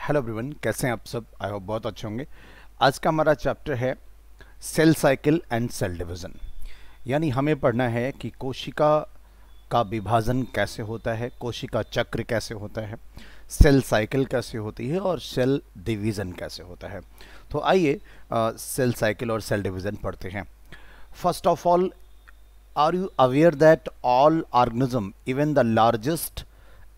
Hello everyone, कैसे हैं आप सब। आई होप बहुत अच्छे होंगे। आज का हमारा चैप्टर है cell cycle and cell division. यानी हमें पढ़ना है कि कोशिका का विभाजन कैसे होता है, कोशिका चक्र कैसे होता है, सेल साइकिल कैसे होती है और सेल डिवीज़न कैसे होता है। तो आइए सेल साइकिल और सेल डिवीज़न पढ़ते हैं। First of all, are you aware that all organism, even the largest,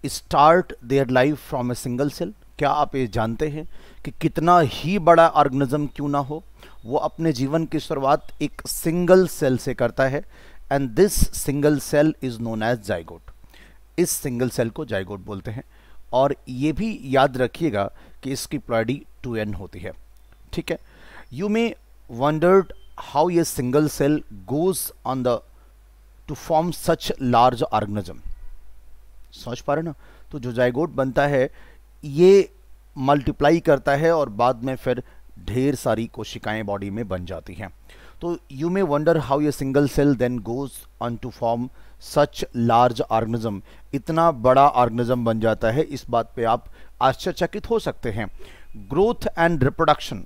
start their life from a single cell? क्या आप ये जानते हैं कि कितना ही बड़ा ऑर्गेनिज्म क्यों ना हो, वो अपने जीवन की शुरुआत एक सिंगल सेल से करता है। And this single cell is known as zygote. इस सिंगल सेल को जाइगोट बोलते हैं। और ये भी याद रखिएगा कि इसकी प्लॉइडी 2n होती है। ठीक है। यू मे वंडर्ड हाउ ये single cell goes on the to form such large organism. समझ पा रहे ना? तो जो जाइगोट बनता है ये मल्टीप्लाई करता है और बाद में फिर ढेर सारी कोशिकाएं बॉडी में बन जाती हैं। तो यू मे वंडर हाउ ये single cell then goes on to form such large organism. इतना बड़ा ऑर्गेनिज्म बन जाता है, इस बात पे आप आश्चर्यचकित हो सकते हैं। ग्रोथ एंड रिप्रोडक्शन,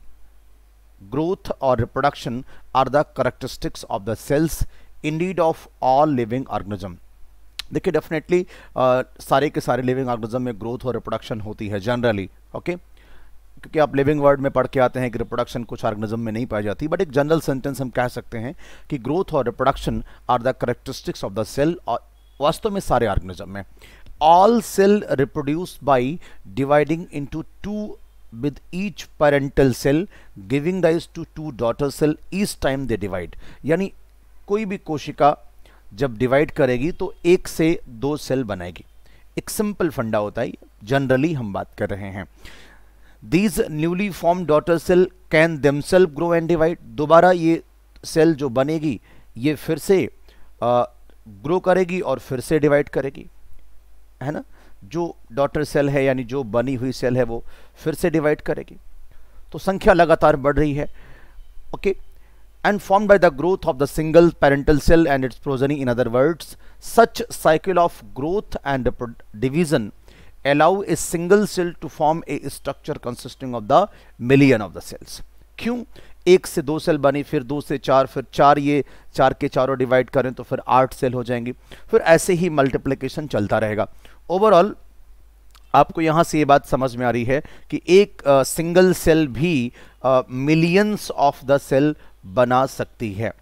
ग्रोथ और reproduction are the characteristics of the cells indeed of all living organism. देखिए, डेफिनेटली सारे के सारे लिविंग ऑर्गेनिज्म में ग्रोथ और रिप्रोडक्शन होती है जनरली। ओके, क्योंकि आप लिविंग वर्ड में पढ़ के आते हैं कि रिप्रोडक्शन कुछ ऑर्गेनिज्म में नहीं पाई जाती, बट एक जनरल सेंटेंस हम कह सकते हैं कि ग्रोथ और reproduction are the characteristics of the cell. और वास्तव में सारे ऑर्गेनिज्म में all cell reproduce by dividing into two with each parental cell giving rise to two daughter cell each time they divide। यानी कोई भी कोशिका जब डिवाइड करेगी तो एक से दो सेल बनाएगी। एक सिंपल फंडा होता है, जनरली हम बात कर रहे हैं। These newly form daughter cell can themselves grow and divide. दोबारा ये सेल जो बनेगी ये फिर से ग्रो करेगी और फिर से डिवाइड करेगी, है ना। जो डॉटर सेल है यानी जो बनी हुई सेल है वो फिर से डिवाइड करेगी। तो संख्या लगातार बढ़ रही है। Okay, and formed by the growth of the single parental cell and its progeny. In other words, such cycle of growth and division allow a single cell to form a structure consisting of the million of the cells। क्यों? एक से दो cell बनी, फिर दो से चार, फिर चार, ये चार के चारों डिवाइड करें तो फिर 8 सेल हो जाएंगी, फिर ऐसे ही मल्टीप्लिकेशन चलता रहेगा। ओवरऑल आपको यहाँ से ये बात समझ में आ रही है कि एक सिंगल सेल भी मिलियंस ऑफ द सेल बना सकती है।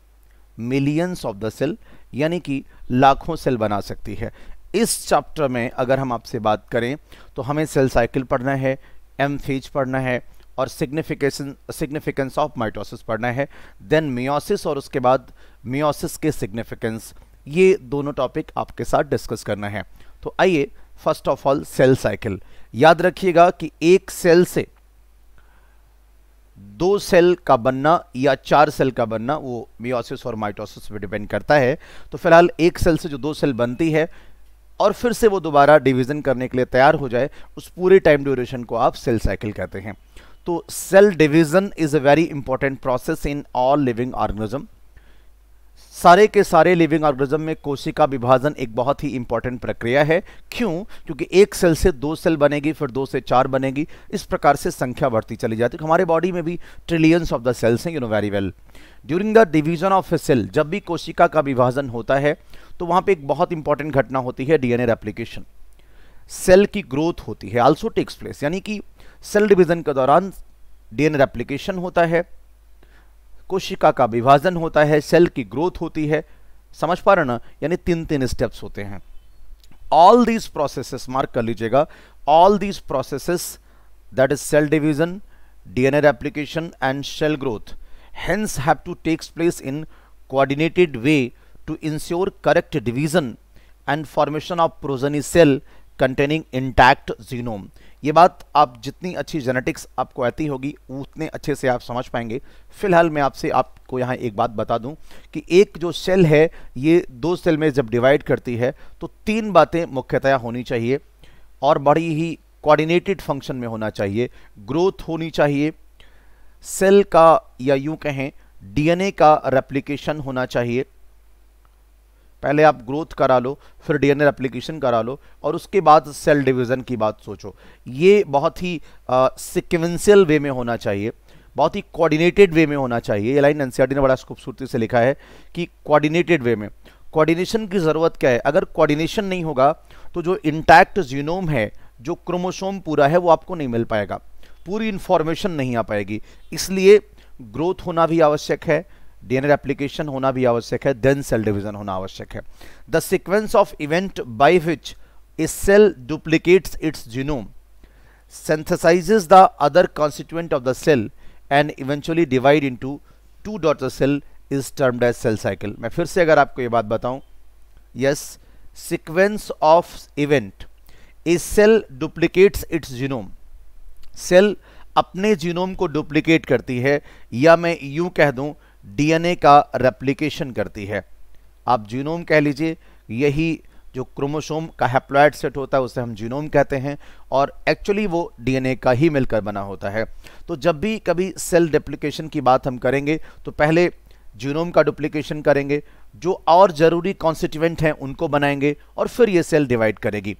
मिलियंस ऑफ द सेल यानी कि लाखों सेल बना सकती है। इस चैप्टर में अगर हम आपसे बात करें तो हमें सेल साइकिल पढ़ना है, एम फेज पढ़ना है और सिग्निफिकेंस ऑफ माइटोसिस पढ़ना है, देन मियोसिस और उसके बाद मियोसिस के सिग्निफिकेंस। ये दोनों टॉपिक आपके साथ डिस्कस करना है। तो आइए, first of all cell cycle. याद रखिएगा कि एक सेल से दो सेल का बनना या चार सेल का बनना वो मियोसिस और माइटोसिस पे डिपेंड करता है। तो फिलहाल एक सेल से जो दो सेल बनती है और फिर से वो दोबारा डिवीजन करने के लिए तैयार हो जाए, उस पूरे टाइम ड्यूरेशन को आप सेल साइकिल कहते हैं। तो cell division is a very important process in all living organism. सारे के सारे लिविंग ऑर्गेनिज्म में कोशिका विभाजन एक बहुत ही इंपॉर्टेंट प्रक्रिया है। क्यों? क्योंकि एक सेल से दो सेल बनेगी, फिर दो से चार बनेगी, इस प्रकार से संख्या बढ़ती चली जाती है। हमारे बॉडी में भी ट्रिलियंस ऑफ द सेल्स हैं, you know very well. During the division of a cell, जब भी कोशिका का विभाजन होता है तो वहां पे एक बहुत इंपॉर्टेंट घटना होती है, डीएनए रेप्लिकेशन। सेल की ग्रोथ होती है, आल्सो टेक्स प्लेस। यानी कि सेल डिवीजन के दौरान डीएनए रेप्लिकेशन होता है, कोशिका का विभाजन होता है, सेल की ग्रोथ होती है। समझ पा रहे ना? यानी तीन तीन स्टेप्स होते हैं। ऑल दीज प्रोसेसेस, मार्क कर लीजिएगा, all these processes that is cell division, DNA replication and cell growth hence have to takes place in coordinated way to ensure correct division and formation of progeny cell containing intact genome. ये बात आप जितनी अच्छी genetics आपको आती होगी उतने अच्छे से आप समझ पाएंगे। फिलहाल मैं आपको यहाँ एक बात बता दूं कि एक जो सेल है ये दो सेल में जब डिवाइड करती है तो तीन बातें मुख्यतया होनी चाहिए और बड़ी ही कोऑर्डिनेटेड फंक्शन में होना चाहिए। ग्रोथ होनी चाहिए, सेल का या यूं कहें डीएनए का रेप्लिकेशन होना चाहिए, पहले आप ग्रोथ करा लो, फिर डीएनए रेप्लिकेशन करा लो, और उसके बाद सेल डिवीज़न की बात सोचो। ये बहुत ही सिक्वेंशियल वे में होना चाहिए, बहुत ही कोऑर्डिनेटेड वे में होना चाहिए। ये लाइन एनसीईआरटी ने बड़ा खूबसूरती से लिखा है कि कोऑर्डिनेटेड वे में। कोऑर्डिनेशन की ज़रूरत क्या है? अगर कोऑर्डिनेशन नहीं होगा तो जो इंटैक्ट जीनोम है, जो क्रोमोसोम पूरा है, वो आपको नहीं मिल पाएगा, पूरी इंफॉर्मेशन नहीं आ पाएगी। इसलिए ग्रोथ होना भी आवश्यक है, डीएनए रेप्लिकेशन होना भी आवश्यक है, देन सेल डिवीजन होना आवश्यक है। The sequence of event by which a cell duplicates its genome, synthesizes the other constituent of the cell and eventually divide into two daughter cell is termed as cell cycle। मैं फिर से अगर आपको ये बात बताऊं, yes, sequence of event, a cell duplicates its genome, cell अपने genome को डुप्लीकेट करती है, या मैं यूं कह दूं डीएनए का रेप्लिकेशन करती है। आप जीनोम कह लीजिए, यही जो क्रोमोसोम का हैप्लॉइड सेट होता है उसे हम जीनोम कहते हैं, और एक्चुअली वो डीएनए का ही मिलकर बना होता है। तो जब भी कभी सेल डुप्लीकेशन की बात हम करेंगे तो पहले जीनोम का डुप्लीकेशन करेंगे, जो और जरूरी कॉन्स्टिट्यूएंट हैं उनको बनाएंगे, और फिर ये सेल डिवाइड करेगी।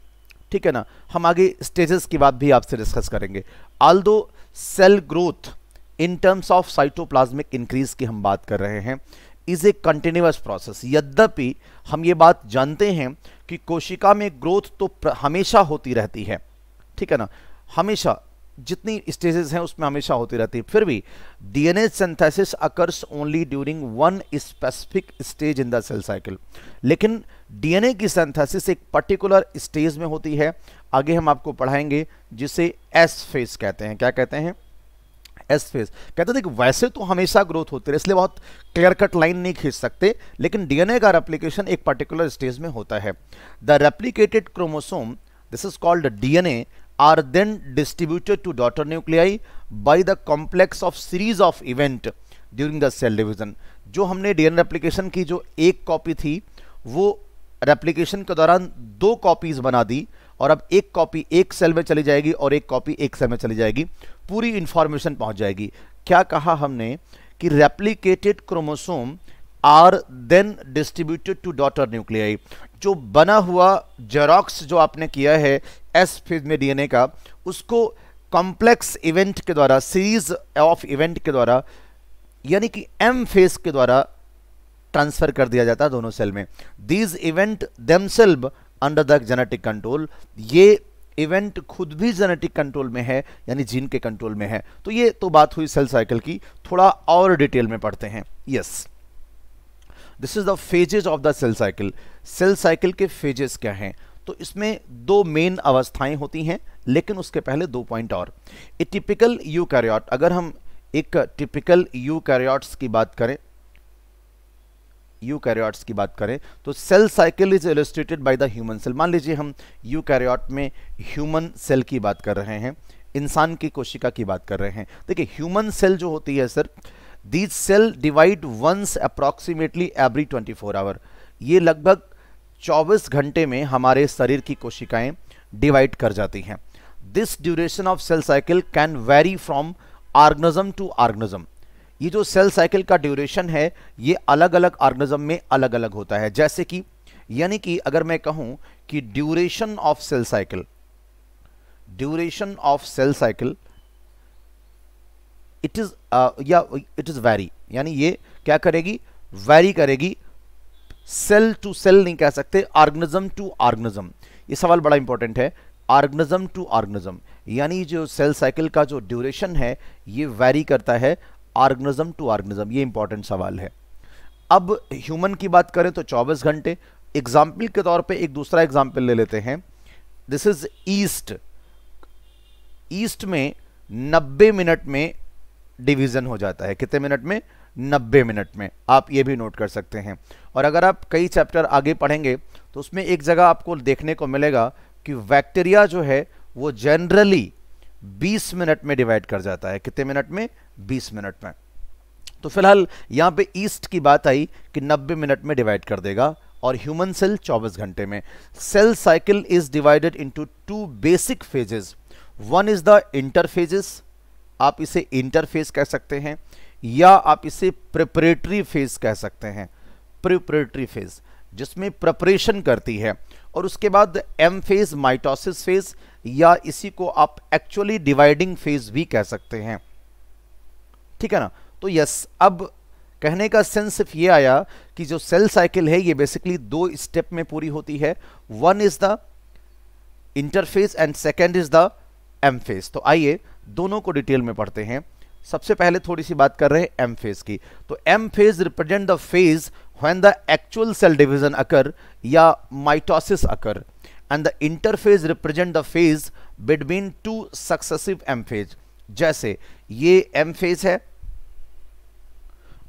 ठीक है ना? हम आगे स्टेजेस की बात भी आपसे डिस्कस करेंगे। Although cell growth in terms of cytoplasmic increase की हम बात कर रहे हैं, इज ए कंटिन्यूअस प्रोसेस। यद्यपि हम ये बात जानते हैं कि कोशिका में ग्रोथ तो हमेशा होती रहती है, ठीक है ना, हमेशा जितनी स्टेजेस हैं उसमें हमेशा होती रहती है, फिर भी DNA synthesis occurs only during one specific stage in the cell cycle. लेकिन डीएनए की सिंथेसिस एक पर्टिकुलर स्टेज में होती है, आगे हम आपको पढ़ाएंगे, जिसे एस फेज कहते हैं। क्या कहते हैं? एस फेज कहते हैं। वैसे तो हमेशा ग्रोथ होती है, इसलिए बहुत क्लियर कट लाइन नहीं खींच सकते, लेकिन डीएनए का रेप्लिकेशन एक पर्टिकुलर स्टेज में होता है। The replicated chromosome, this is called DNA, are then distributed to daughter nuclei by the complex of series of event during the cell division। जो हमने डीएनए रेप्लिकेशन की जो एक कॉपी थी, वो रेप्लिकेशन के दौरान दो कॉपीज बना दी, और अब एक कॉपी एक सेल में चली जाएगी और एक कॉपी एक सेल में चली जाएगी, पूरी इंफॉर्मेशन पहुंच जाएगी। क्या कहा हमने कि replicated chromosome are then distributed to daughter nuclei. जो बना हुआ जेरोक्स जो आपने किया है एस फेज में डीएनए का, उसको कॉम्प्लेक्स इवेंट के द्वारा, सीरीज ऑफ इवेंट के द्वारा, यानी कि एम फेज के द्वारा ट्रांसफर कर दिया जाता है दोनों सेल में। These event themselves under the genetic control, ये इवेंट खुद भी जेनेटिक कंट्रोल में है, यानी जीन के कंट्रोल में है। तो ये तो बात हुई सेल साइकिल की, थोड़ा और डिटेल में पढ़ते हैं। Yes, this is the phases of the cell cycle. Cell cycle के फेजेस क्या हैं? तो इसमें दो मेन अवस्थाएं होती हैं, लेकिन उसके पहले दो पॉइंट और। ए टिपिकल यूकैरियोट, अगर हम एक टिपिकल यूकैरियोट्स की बात करें, तो cell cycle is illustrated by the human cell. मान लीजिए हम यूकैरियोट में ह्यूमन सेल की बात कर रहे हैं, इंसान की कोशिका की बात कर रहे हैं। देखिए, ह्यूमन सेल जो होती है sir, these cell divide once approximately every 24 hour। ये लगभग 24 घंटे में हमारे शरीर की कोशिकाएं डिवाइड कर जाती हैं। This duration of cell cycle can vary from organism to organism. ये जो सेल साइकिल का ड्यूरेशन है, ये अलग अलग ऑर्गेनिज्म में अलग अलग होता है। जैसे कि, यानी कि अगर मैं कहूं कि duration of cell cycle it is vary, यानी ये क्या करेगी? वैरी करेगी। सेल टू सेल नहीं कह सकते, ऑर्गेनिज्म टू ऑर्गेनिज्म। ये सवाल बड़ा इंपॉर्टेंट है, ऑर्गेनिज्म टू ऑर्गेनिज्म, यानी जो सेल साइकिल का जो ड्यूरेशन है ये वैरी करता है ऑर्गेनिज्म टू ऑर्गेनिज्म। ये इंपॉर्टेंट सवाल है। अब ह्यूमन की बात करें तो 24 घंटे। एग्जाम्पल के तौर पे एक दूसरा एग्जाम्पल ले लेते हैं। This is east. ईस्ट में 90 मिनट में डिवीजन हो जाता है। कितने मिनट में? 90 मिनट में। आप ये भी नोट कर सकते हैं। और अगर आप कई चैप्टर आगे पढ़ेंगे तो उसमें एक जगह आपको देखने को मिलेगा कि बैक्टीरिया जो है वो जनरली 20 मिनट में डिवाइड कर जाता है। कितने मिनट में? 20 मिनट में। तो फिलहाल यहाँ पे ईस्ट की बात आई कि 90 मिनट में डिवाइड कर देगा, और ह्यूमन सेल 24 घंटे में। Cell cycle is divided into two basic phases. One is the interphases, आप इसे इंटरफेज कह सकते हैं, या आप इसे प्रिपरेटरी फेज कह सकते हैं। प्रिपरेटरी फेज जिसमें प्रिपरेशन करती है, और उसके बाद एम फेज माइटोसिस फेज, या इसी को आप एक्चुअली डिवाइडिंग फेज भी कह सकते हैं, ठीक है ना। तो यस, अब कहने का सेंस सिर्फ ये आया कि जो सेल साइकिल है ये बेसिकली 2 स्टेप में पूरी होती है। One is the interphase and second is the M phase. तो आइए दोनों को डिटेल में पढ़ते हैं। सबसे पहले थोड़ी सी बात कर रहे हैं एम फेज की। तो M phase represent the phase when the actual cell division occur या mitosis occur, and the interphase represent the phase between 2 successive M phase. जैसे ये एम फेज है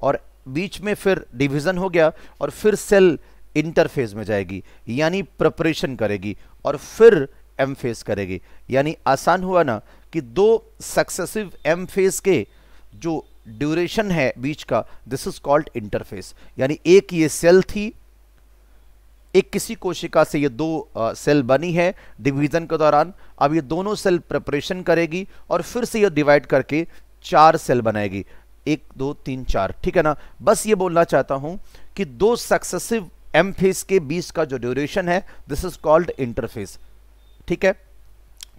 और बीच में फिर डिवीजन हो गया और फिर सेल इंटरफेज में जाएगी, यानी प्रिपरेशन करेगी और फिर एम फेज करेगी। यानी आसान हुआ ना कि 2 सक्सेसिव एम फेज के जो ड्यूरेशन है बीच का, दिस इज कॉल्ड इंटरफेज। यानी एक ये सेल थी, एक किसी कोशिका से ये 2 सेल बनी है डिवीजन के दौरान, अब ये दोनों सेल प्रिपरेशन करेगी और फिर से ये डिवाइड करके 4 सेल बनाएगी, 1 2 3 4, ठीक है ना। बस ये बोलना चाहता हूं कि 2 सक्सेसिव एम फेज के बीच का जो ड्यूरेशन है, दिस इज कॉल्ड इंटरफेज, ठीक है।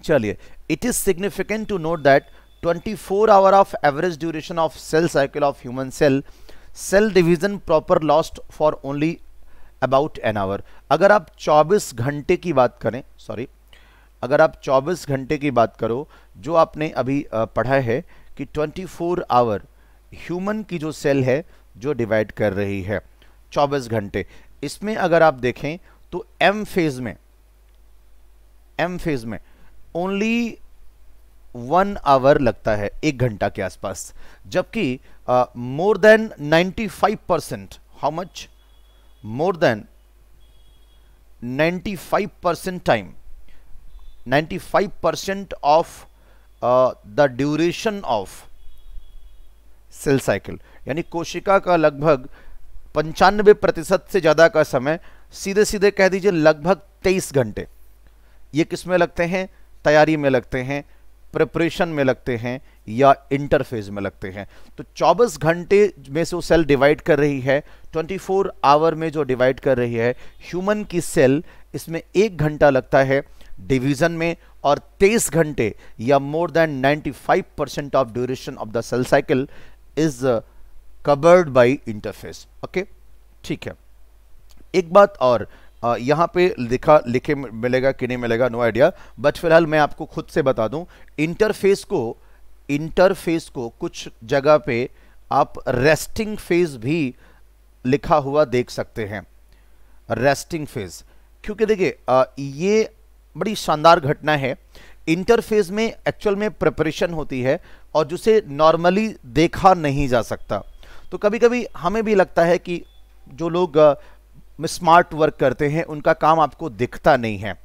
चलिए, it is significant to note that 24 hour of average duration of cell cycle of human cell division proper lost for only about an hour. अगर आप 24 घंटे की बात करें, सॉरी, अगर आप 24 घंटे की बात करो, जो आपने अभी पढ़ा है कि 24 आवर ह्यूमन की जो सेल है जो डिवाइड कर रही है 24 घंटे, इसमें अगर आप देखें तो एम फेज में ओनली 1 आवर लगता है, 1 घंटा के आसपास, जबकि more than 95%, how much, more than 95% time, 95% of the duration of cell cycle, यानी कोशिका का लगभग 95% से ज्यादा का समय, सीधे सीधे कह दीजिए लगभग 23 घंटे, ये किस में लगते हैं, तैयारी में लगते हैं, प्रिपरेशन में लगते हैं, या इंटरफेज में लगते हैं। तो 24 घंटे में से वो सेल डिवाइड कर रही है, 24 आवर में जो डिवाइड कर रही है ह्यूमन की सेल, इसमें 1 घंटा लगता है डिवीजन में, और 23 घंटे या more than 95% of duration of the cell cycle is covered by interphase. Okay, ठीक है। एक बात और, यहाँ पे लिखे मिलेगा कि नहीं मिलेगा, नो आइडिया, बट फिलहाल मैं आपको खुद से बता दूं, इंटरफेस को कुछ जगह पे आप रेस्टिंग फेज भी लिखा हुआ देख सकते हैं, रेस्टिंग फेज, क्योंकि देखिए ये बड़ी शानदार घटना है। इंटरफेज में एक्चुअल में प्रिपरेशन होती है और जिसे नॉर्मली देखा नहीं जा सकता। तो कभी कभी हमें भी लगता है कि जो लोग स्मार्ट वर्क करते हैं उनका काम आपको दिखता नहीं है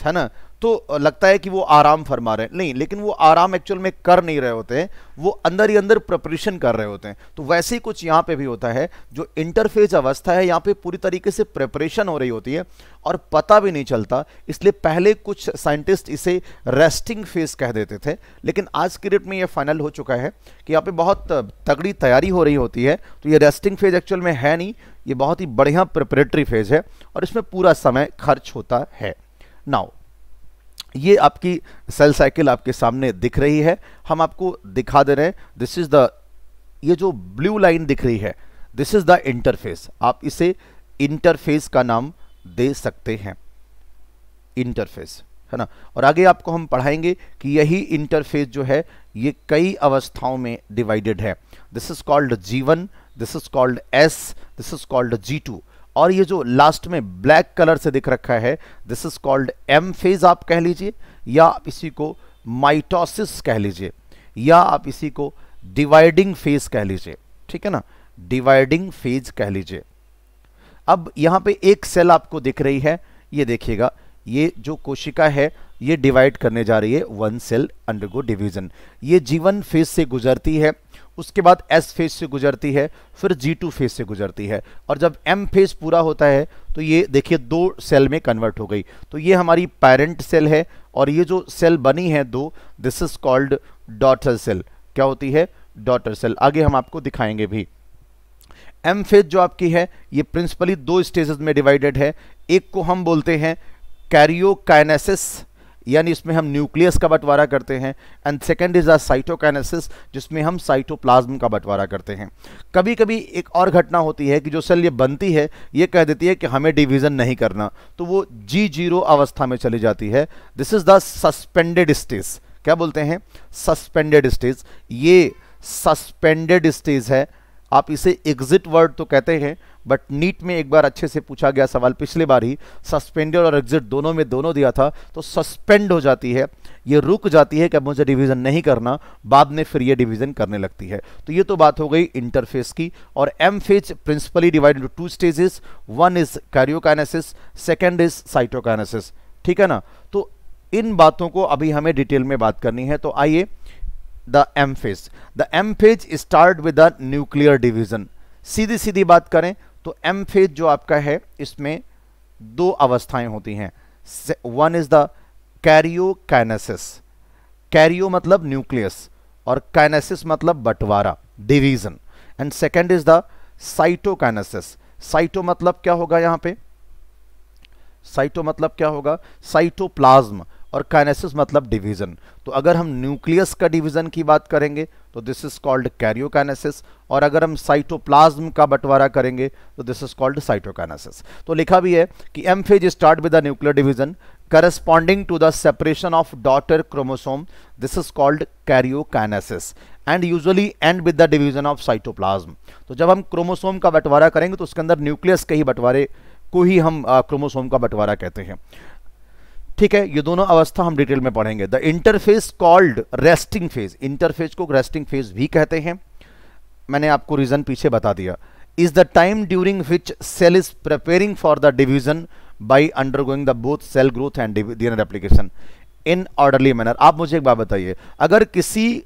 ना, तो लगता है कि वो आराम फरमा रहे हैं, नहीं, लेकिन वो आराम एक्चुअल में कर नहीं रहे होते हैं, वो अंदर ही अंदर प्रिपरेशन कर रहे होते हैं। तो वैसे ही कुछ यहाँ पे भी होता है, जो इंटरफेज अवस्था है यहाँ पे पूरी तरीके से प्रिपरेशन हो रही होती है और पता भी नहीं चलता। इसलिए पहले कुछ साइंटिस्ट इसे रेस्टिंग फेज कह देते थे, लेकिन आज की डेट में ये फाइनल हो चुका है कि यहाँ पे बहुत तगड़ी तैयारी हो रही होती है। तो ये रेस्टिंग फेज एक्चुअल में है नहीं, ये बहुत ही बढ़िया प्रिपरेटरी फेज है और इसमें पूरा समय खर्च होता है। नाउ ये आपकी सेल साइकिल आपके सामने दिख रही है, हम आपको दिखा दे रहे हैं। दिस इज द, ये जो ब्लू लाइन दिख रही है, दिस इज द इंटरफेस। आप इसे इंटरफेस का नाम दे सकते हैं, इंटरफेस, है ना। और आगे आपको हम पढ़ाएंगे कि यही इंटरफेस जो है ये कई अवस्थाओं में डिवाइडेड है। This is called G1, this is called S, this is called G2, और ये जो लास्ट में ब्लैक कलर से दिख रखा है, this is called M phase आप कह लीजिए, या आप इसी को माइटोसिस कह लीजिए, या आप इसी को डिवाइडिंग फेज कह लीजिए, ठीक है ना, डिवाइडिंग फेज कह लीजिए। अब यहाँ पे एक सेल आपको दिख रही है, ये देखिएगा, ये जो कोशिका है ये डिवाइड करने जा रही है, 1 सेल अंडरगो डिवीजन। ये G1 फेज से गुजरती है, उसके बाद S फेज से गुजरती है, फिर G2 फेज से गुजरती है, और जब M फेज पूरा होता है तो ये देखिए 2 सेल में कन्वर्ट हो गई। तो ये हमारी पेरेंट सेल है, और ये जो सेल बनी है 2, this is called daughter cell. क्या होती है? Daughter cell. आगे हम आपको दिखाएंगे भी। एम फेज जो आपकी है ये प्रिंसिपली दो स्टेजेस में डिवाइडेड है। एक को हम बोलते हैं कैरियोकाइनेसिस, यानी इसमें हम न्यूक्लियस का बंटवारा करते हैं, and second is a cytokinesis जिसमें हम साइटोप्लाज्म का बंटवारा करते हैं। कभी कभी एक और घटना होती है कि जो सेल ये बनती है ये कह देती है कि हमें डिवीजन नहीं करना, तो वो G0 अवस्था में चली जाती है। This is the suspended stage. क्या बोलते हैं? Suspended stage. ये सस्पेंडेड स्टेज है, आप इसे एग्जिट वर्ड तो कहते हैं, बट नीट में एक बार अच्छे से पूछा गया सवाल पिछले बार ही, सस्पेंडेड और एग्जिट दोनों में दोनों दिया था, तो सस्पेंड हो जाती है, ये रुक जाती है कि अब मुझे डिवीजन नहीं करना, बाद में फिर ये डिवीजन करने लगती है। तो ये तो बात हो गई इंटरफेस की। और M phase principally divided into two stages, one is karyokinesis, second is cytokinesis. ठीक है ना? तो इन बातों को अभी हमें डिटेल में बात करनी है। तो आइए, the M phase. The M phase start with the nuclear division. सीधी सीधी बात करें तो एम फेज जो आपका है इसमें दो अवस्थाएं होती हैं। One is the karyokinesis. Karyo मतलब न्यूक्लियस और काइनेसिस मतलब बंटवारा, division. And second is the cytokinesis. Cyto मतलब क्या होगा यहां पे? साइटो मतलब क्या होगा? साइटोप्लाज्म। और काइनेसिस मतलब डिवीजन। तो अगर हम न्यूक्लियस का डिवीजन की बात करेंगे तो दिस इज कॉल्ड कैरियोकाइनेसिस, और अगर हम साइटोप्लाज्म का बंटवारा करेंगे तो दिस इज कॉल्ड साइटोकाइनेसिस। तो लिखा भी है कि M phase start with the nuclear division corresponding to the separation of daughter chromosome, this is called karyokinesis, and usually end with the division of cytoplasm। तो जब हम क्रोमोसोम का बंटवारा करेंगे तो उसके अंदर न्यूक्लियस के ही बंटवारे को ही हम क्रोमोसोम का बंटवारा कहते हैं। ठीक है, ये दोनों अवस्था हम डिटेल में पढ़ेंगे। The interphase called resting phase. Interphase को रेस्टिंग फेज भी कहते हैं, मैंने आपको रीजन पीछे बता दिया। Is the time during which cell is preparing for the division by undergoing the both cell growth and DNA replication in orderly manner. आप मुझे एक बात बताइए, अगर किसी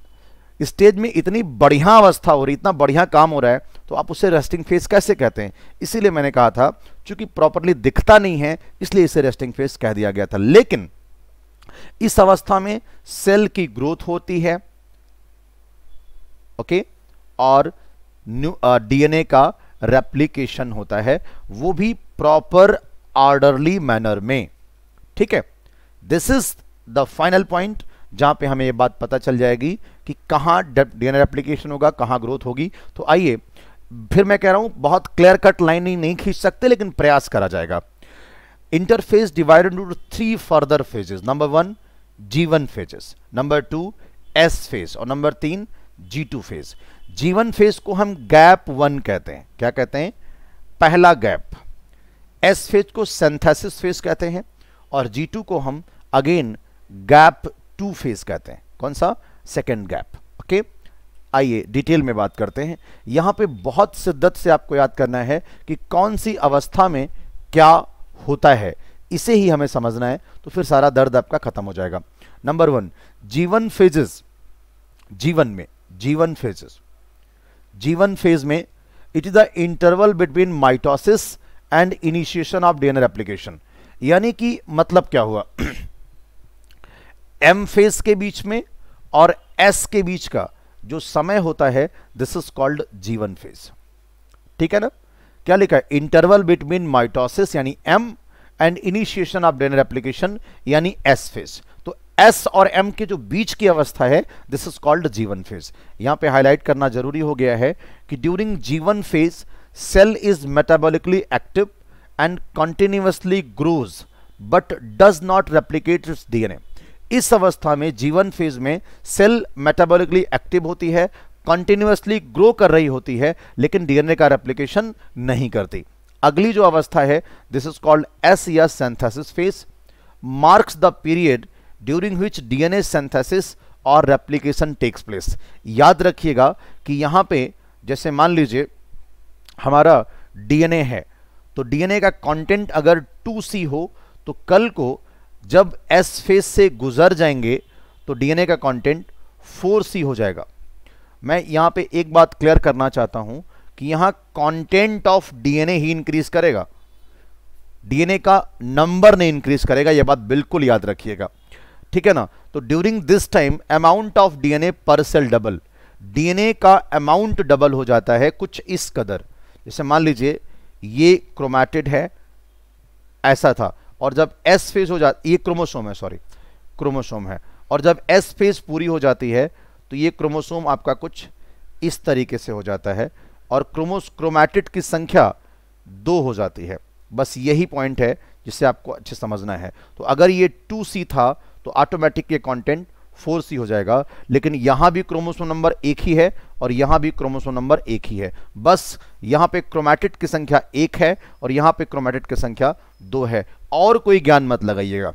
स्टेज में इतनी बढ़िया अवस्था हो रही, इतना बढ़िया काम हो रहा है, तो आप उसे रेस्टिंग फेज कैसे कहते हैं? इसीलिए मैंने कहा था, चूंकि प्रॉपर्ली दिखता नहीं है इसलिए इसे रेस्टिंग फेज कह दिया गया था। लेकिन इस अवस्था में सेल की ग्रोथ होती है, ओके, और डीएनए का रेप्लिकेशन होता है, वो भी प्रॉपर ऑर्डरली मैनर में। ठीक है, this is the final point जहां पे हमें ये बात पता चल जाएगी कि कहां डीएनए रेप्लिकेशन होगा, कहां ग्रोथ होगी। तो आइए, फिर मैं कह रहा हूं बहुत क्लियर कट लाइन नहीं खींच सकते, लेकिन प्रयास करा जाएगा। Interface divided into three further phases. Number 1 G1 phases, number 2 S phase, और number 3 G2 phase. G1 phase को हम गैप 1 कहते हैं। क्या कहते हैं? पहला गैप। S फेज को सिंथेसिस फेज कहते हैं, और G2 को हम अगेन गैप 2 फेज कहते हैं। कौन सा? Second gap. ओके, आइए डिटेल में बात करते हैं। यहां पे बहुत शिद्दत से आपको याद करना है कि कौन सी अवस्था में क्या होता है, इसे ही हमें समझना है, तो फिर सारा दर्द आपका खत्म हो जाएगा। Number 1 G1 phases. G1 phase में it is the interval between mitosis and initiation of DNA replication. यानी कि मतलब क्या हुआ? एम फेज के बीच में और एस के बीच का जो समय होता है, this is called G1 phase. ठीक है ना? क्या लिखा है? इंटरवल बिटवीन माइटोसिस यानी M and initiation of DNA replication यानी एस फेज। तो एस और एम के जो बीच की अवस्था है, this is called G1 phase. यहां पे हाईलाइट करना जरूरी हो गया है कि during G1 phase cell is metabolically active and continuously grows but does not replicate its DNA। इस अवस्था में G1 फेज में सेल मेटाबॉलिकली एक्टिव होती है, कंटिन्यूअसली ग्रो कर रही होती है, लेकिन डीएनए का रेप्लिकेशन नहीं करती। अगली जो अवस्था है, दिस इज कॉल्ड S या synthesis phase, marks the period during which DNA synthesis और रेप्लिकेशन टेक्स प्लेस। याद रखिएगा कि यहां पे जैसे मान लीजिए हमारा डीएनए है, तो डीएनए का कंटेंट अगर 2C हो, तो कल को जब S फेज से गुजर जाएंगे तो डीएनए का कंटेंट 4C हो जाएगा। मैं यहां पे एक बात क्लियर करना चाहता हूं कि यहां content of DNA he increase करेगा, डीएनए का नंबर नहीं इंक्रीज करेगा, यह बात बिल्कुल याद रखिएगा। ठीक है ना? तो during this time amount of DNA पर सेल डबल, डीएनए का अमाउंट डबल हो जाता है कुछ इस कदर। जैसे मान लीजिए ये क्रोमैटिड है, ऐसा था, और जब एस फेज हो जाती, ये क्रोमोसोम है, सॉरी क्रोमोसोम है, और जब एस फेज पूरी हो जाती है तो ये क्रोमोसोम आपका कुछ इस तरीके से हो जाता है और क्रोमैटिड की संख्या 2 हो जाती है। बस यही पॉइंट है जिसे आपको अच्छे समझना है। तो अगर ये 2C था तो ऑटोमेटिक ये कंटेंट 4C हो जाएगा, लेकिन यहां भी क्रोमोसोम नंबर 1 ही है और यहां भी क्रोमोसोम नंबर 1 ही है। बस यहां पे क्रोमैटिड की संख्या 1 है और यहां पे क्रोमैटिड की संख्या 2 है, और कोई ज्ञान मत लगाइएगा।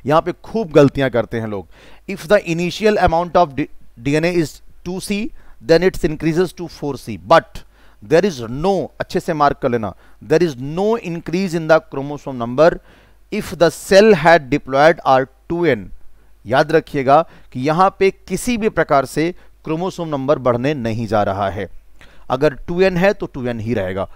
यहां पे खूब गलतियां करते हैं लोग। If the initial amount of DNA is 2C then its increases to 4C, but there is no, अच्छे से मार्क कर लेना, there is no increase in the chromosome number if the cell had diploid R2N। याद रखिएगा कि यहां पे किसी भी प्रकार से क्रोमोसोम नंबर बढ़ने नहीं जा रहा है। अगर 2N है तो 2N ही रहेगा।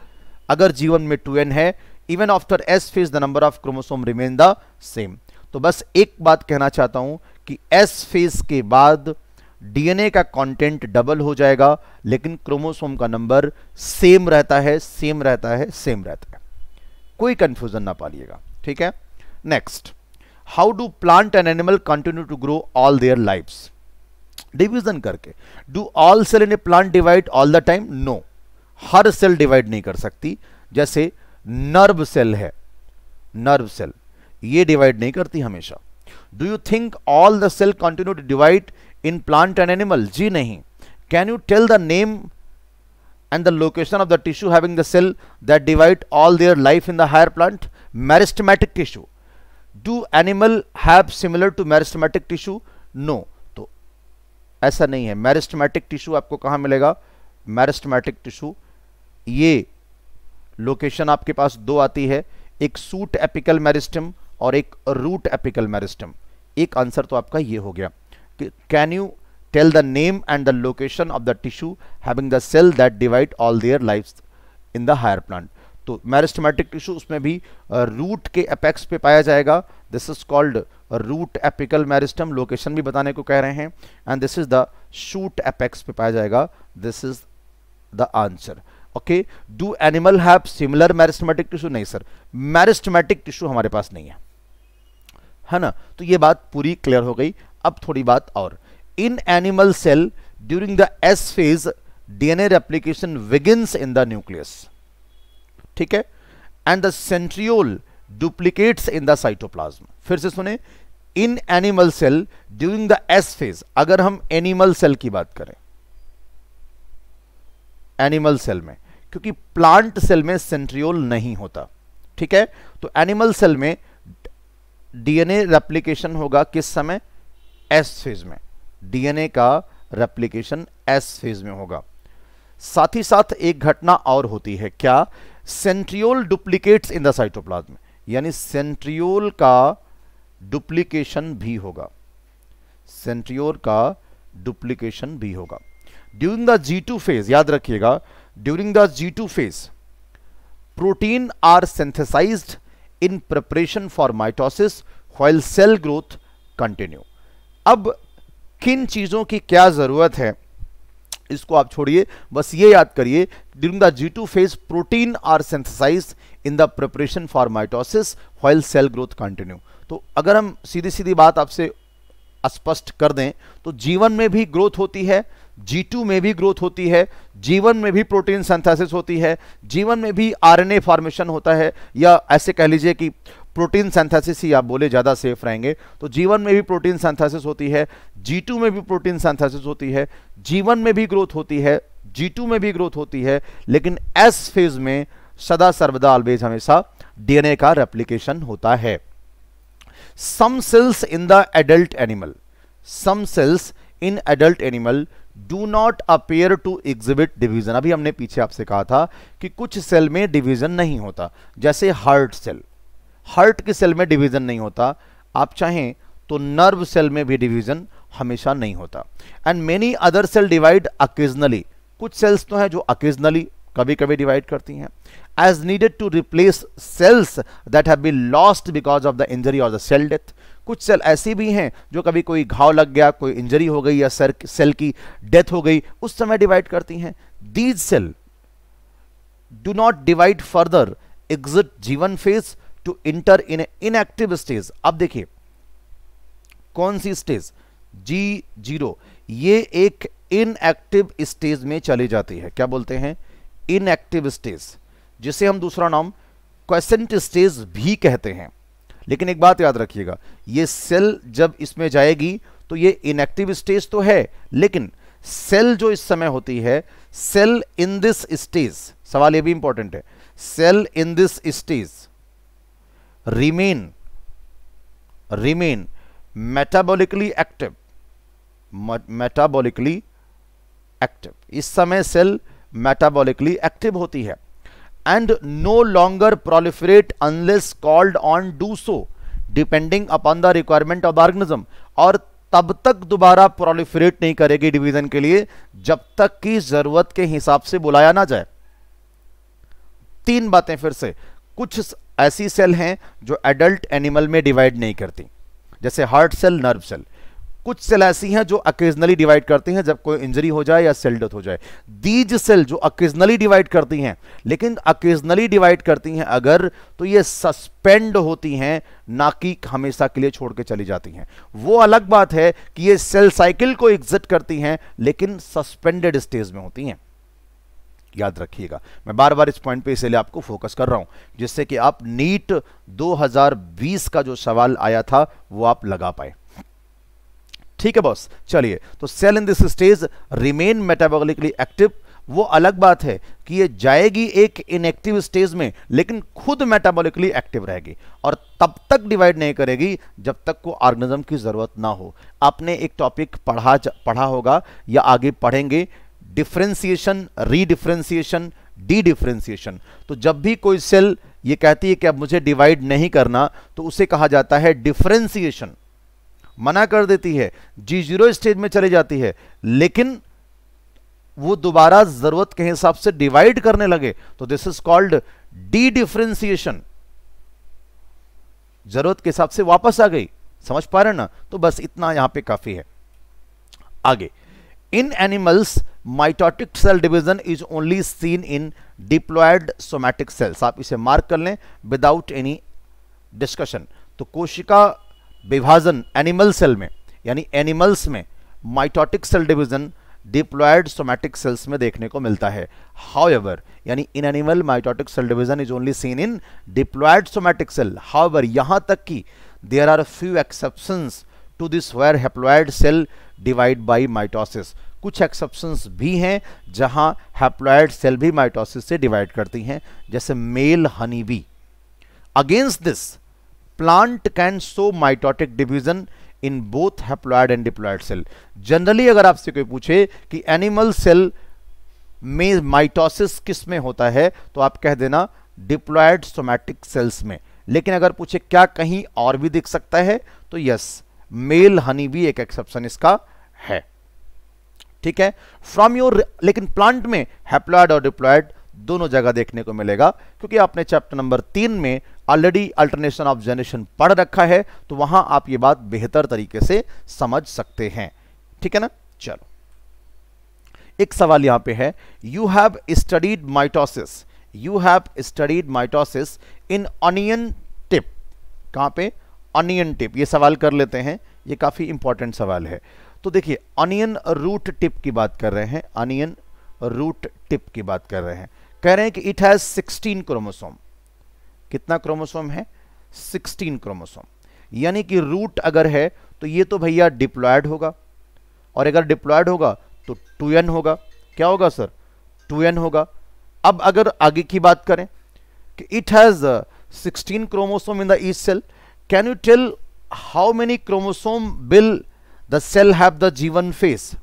अगर जीवन में 2N है, even after S phase the number of chromosome remain the same. तो बस एक बात कहना चाहता हूं कि S फेज के बाद डीएनए का कंटेंट डबल हो जाएगा, लेकिन क्रोमोसोम का नंबर सेम रहता है, सेम रहता है, सेम रहता है। कोई कंफ्यूजन ना पालिएगा, ठीक है। Next, how do plant and animal continue to grow all their lives? Division करके। Do all cell in a plant divide all the time? No, हर सेल डिवाइड नहीं कर सकती। जैसे नर्व सेल है, नर्व सेल ये डिवाइड नहीं करती हमेशा। Do you think all the cell continue to divide in plant and animal? जी नहीं। Can you tell the name and the location of the tissue having the cell that divide all their life in the higher plant? Meristematic tissue. Do animal have similar to meristematic tissue? No. तो ऐसा नहीं है। meristematic tissue आपको कहां मिलेगा? meristematic tissue ये location आपके पास दो आती है, एक सूट एपिकल मेरिस्टम और एक रूट एपिकल मेरिस्टम। एक आंसर तो आपका ये हो गया कि can you tell the name and the location of the tissue having the cell that divide all their lives in the higher plant? तो मेरिस्टेमेटिक टिश्यू उसमें भी रूट के एपेक्स पे पाया जाएगा। This is called root apical meristem, location भी बताने को कह रहे हैं, and this is the shoot apex पे पाया जाएगा। This is the answer. Okay, do animal have similar meristematic tissue? नहीं सर, मेरिस्टेमेटिक टिश्यू हमारे पास नहीं है ना। तो ये बात पूरी क्लियर हो गई। अब थोड़ी बात और। In animal cell during the S phase DNA replication begins in the nucleus, ठीक है, and the centriole duplicates in the cytoplasm। फिर से सुने, in animal cell during the S phase, अगर हम एनिमल सेल की बात करें, एनिमल सेल में, क्योंकि प्लांट सेल में सेंट्रियोल नहीं होता, ठीक है, तो एनिमल सेल में डीएनए रेप्लिकेशन होगा किस समय? एस फेज में। डीएनए का रेप्लिकेशन एस फेज में होगा। साथ ही साथ एक घटना और होती है, क्या? Centriole duplicates in the cytoplasm, यानी सेंट्रियोल का डुप्लीकेशन भी होगा, सेंट्रियोल का डुप्लीकेशन भी होगा। ड्यूरिंग द G2 फेज, याद रखिएगा, during the G2 phase protein are synthesized in preparation for mitosis while cell growth continue. अब किन चीजों की क्या जरूरत है इसको आप छोड़िए, बस ये याद करिए, during the G2 phase protein are synthesized in the preparation for mitosis while cell growth continue. तो अगर हम सीधी सीधी बात आपसे स्पष्ट कर दें तो जीवन में भी ग्रोथ होती है, G2 में भी ग्रोथ होती है, जीवन में भी प्रोटीन सिंथेसिस होती है, जीवन में भी आरएनए फॉर्मेशन होता है, या ऐसे कह लीजिए कि प्रोटीन सिंथेसिस ही आप बोले ज़्यादा सेफ रहेंगे। तो जीवन में भी प्रोटीन सिंथेसिस होती है, G2 में भी प्रोटीन सिंथेसिस होती है, जीवन में भी ग्रोथ होती है, G2 में भी ग्रोथ होती है, लेकिन एस फेज में सदा सर्वदा ऑलवेज हमेशा डीएनए का रेप्लिकेशन होता है। Some cells in the adult animal, some cells in adult animal do not appear to exhibit division. अभी हमने पीछे आपसे कहा था कि कुछ सेल में डिवीजन नहीं होता, जैसे हार्ट सेल, हार्ट के सेल में डिवीजन नहीं होता। आप चाहें तो नर्व सेल में भी डिवीजन हमेशा नहीं होता। And many other cell divide occasionally, कुछ सेल्स तो हैं जो अकेजनली कभी कभी डिवाइड करती हैं, as needed to replace cells that have been lost because of the injury और द सेल डेथ। कुछ सेल ऐसी भी हैं जो कभी कोई घाव लग गया, कोई इंजरी हो गई या सेल की डेथ हो गई, उस समय डिवाइड करती हैं। These cell do not divide further, exit G1 phase to enter in inactive stage. अब देखिए कौन सी स्टेज, G0, ये एक इनएक्टिव स्टेज में चली जाती है। क्या बोलते हैं, इनएक्टिव स्टेज, जिसे हम दूसरा नाम क्वेसेंट स्टेज भी कहते हैं। लेकिन एक बात याद रखिएगा, ये सेल जब इसमें जाएगी तो ये इनएक्टिव स्टेज तो है, लेकिन सेल जो इस समय होती है, सेल इन दिस स्टेज, सवाल ये भी इंपॉर्टेंट है, cell in this stage remain metabolically active, metabolically active, इस समय सेल मेटाबॉलिकली एक्टिव होती है। And no longer proliferate unless called on do so depending upon the requirement of the organism, और तब तक दोबारा प्रोलिफरेट नहीं करेगी डिवीजन के लिए जब तक कि जरूरत के हिसाब से बुलाया ना जाए। तीन बातें फिर से, कुछ ऐसी सेल हैं जो एडल्ट एनिमल में डिवाइड नहीं करती, जैसे हार्ट सेल, नर्व सेल। कुछ सेल ऐसी हैं जो अकेजनली डिवाइड करती हैं जब कोई इंजरी हो जाए या सेल डेथ हो जाए। दीज सेल जो अकेजनली डिवाइड करती हैं, लेकिन अकेजनली डिवाइड करती हैं अगर, तो ये सस्पेंड होती हैं, ना कि हमेशा के लिए छोड़ के चली जाती हैं। वो अलग बात है कि ये सेल साइकिल को एग्जिट करती हैं लेकिन सस्पेंडेड स्टेज में होती हैं। याद रखिएगा, मैं बार बार इस पॉइंट पे इसलिए आपको फोकस कर रहा हूं जिससे कि आप नीट 2020 का जो सवाल आया था वो आप लगा पाए। ठीक है बॉस, चलिए, तो cell in this stage remain metabolically active, वो अलग बात है कि ये जाएगी एक इनएक्टिव स्टेज में लेकिन खुद मेटाबॉलिकली एक्टिव रहेगी, और तब तक डिवाइड नहीं करेगी जब तक को ऑर्गेनिज्म की जरूरत ना हो। आपने एक टॉपिक पढ़ा होगा या आगे पढ़ेंगे, डिफरेंशिएशन, रीडिफरेंशिएशन, डी डिफरेंशिएशन। तो जब भी कोई सेल ये कहती है कि अब मुझे डिवाइड नहीं करना, तो उसे कहा जाता है डिफरेंशिएशन, मना कर देती है, G0 स्टेज में चली जाती है, लेकिन वो दोबारा जरूरत के हिसाब से डिवाइड करने लगे तो this is called D differentiation. जरूरत के हिसाब से वापस आ गई, समझ पा रहे हैं ना? तो बस इतना यहां पे काफी है। आगे, in animals mitotic cell division is only seen in diploid somatic cells. आप इसे मार्क कर लें विदाउट एनी डिस्कशन। तो कोशिका विभाजन एनिमल सेल में, यानी एनिमल्स में mitotic cell division diploid somatic cells में देखने को मिलता है। हाउएवर, यानी in animal mitotic cell division is only seen in diploid somatic cell. However, यहां तक कि there are few exceptions to this where haploid cell divide by mitosis. कुछ एक्सेप्शंस भी हैं जहां हैप्लॉयड सेल भी माइटोसिस से डिवाइड करती हैं, जैसे male honey bee. Against this plant can show mitotic division in both haploid and diploid cell. Generally अगर आपसे कोई पूछे कि एनिमल सेल में माइटोसिस किस में होता है, तो आप कह देना डिप्लॉयड सोमैटिक सेल्स में। लेकिन अगर पूछे क्या कहीं और भी दिख सकता है, तो यस, मेल हनी भी एक एक्सेप्शन इसका है। ठीक है, फ्रॉम योर, लेकिन प्लांट में हैप्लॉयड और डिप्लॉयड दोनों जगह देखने को मिलेगा, क्योंकि आपने चैप्टर नंबर 3 में ऑलरेडी अल्टरनेशन ऑफ जनरेशन पढ़ रखा है, तो वहां आप ये बात बेहतर तरीके से समझ सकते हैं। ठीक है ना? चलो, एक सवाल यहां पे है, you have studied mitosis, you have studied mitosis in onion tip. कहां पे? Onion tip. ये सवाल कर लेते हैं, ये काफी इंपॉर्टेंट सवाल है। तो देखिए, ऑनियन रूट टिप की बात कर रहे हैं, ऑनियन रूट टिप की बात कर रहे हैं। कह रहे हैं कि इट हैज 16 क्रोमोसोम। कितना क्रोमोसोम है? 16 क्रोमोसोम। यानी कि रूट अगर है तो ये तो भैया डिप्लॉयड होगा, और अगर डिप्लॉयड होगा तो 2n होगा। क्या होगा सर? 2n होगा। अब अगर आगे की बात करें कि it has 16 chromosome in the each cell, can you tell how many chromosome will the cell have the G1 phase?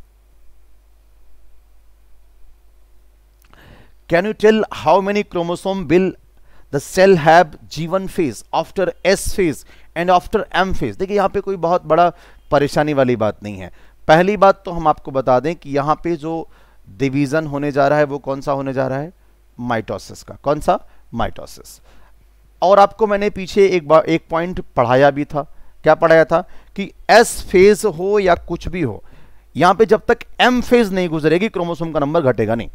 Can you tell how many chromosome will the cell have G1 phase, after S phase and after M phase? देखिए, यहाँ पे कोई बहुत बड़ा परेशानी वाली बात नहीं है। पहली बात तो हम आपको बता दें कि यहाँ पे जो डिवीजन होने जा रहा है वो कौन सा होने जा रहा है? माइटोसिस का। कौन सा? माइटोसिस। और आपको मैंने पीछे एक पॉइंट पढ़ाया भी था। क्या पढ़ाया था? कि S फेज हो या कुछ भी हो, यहाँ पे जब तक M फेज नहीं गुजरेगी क्रोमोसोम का नंबर घटेगा नहीं।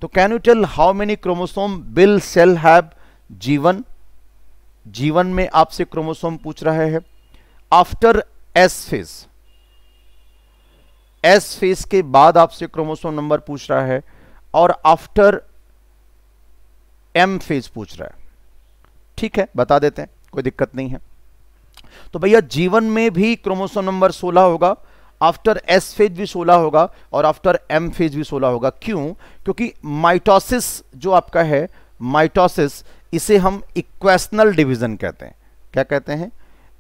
तो can you tell how many chromosome will cell have? G one, G one में आपसे क्रोमोसोम पूछ रहा है। After S phase, S phase के बाद आपसे क्रोमोसोम नंबर पूछ रहा है, और आफ्टर एम फेज पूछ रहा है। ठीक है, बता देते हैं, कोई दिक्कत नहीं है। तो भैया जीवन में भी क्रोमोसोम नंबर 16 होगा, आफ्टर एस फेज भी 16 होगा, और आफ्टर एम फेज भी 16 होगा। क्यों? क्योंकि माइटोसिस जो आपका है, माइटोसिस, इसे हम इक्वेशनल डिवीजन कहते हैं। क्या कहते हैं?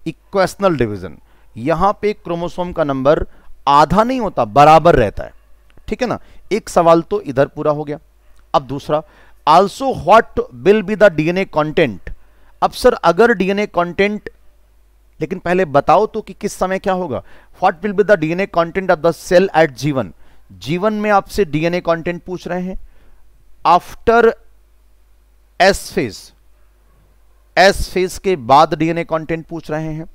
Equational division. यहां पे क्रोमोसोम का नंबर आधा नहीं होता, बराबर रहता है। ठीक है ना? एक सवाल तो इधर पूरा हो गया। अब दूसरा, also what will be the DNA content? अब सर अगर डीएनए कंटेंट, लेकिन पहले बताओ तो कि किस समय क्या होगा। What will be the DNA content of the cell at G one? G one में आपसे डीएनए कंटेंट पूछ रहे हैं। After S phase, S phase के बाद डीएनए कंटेंट पूछ रहे हैं,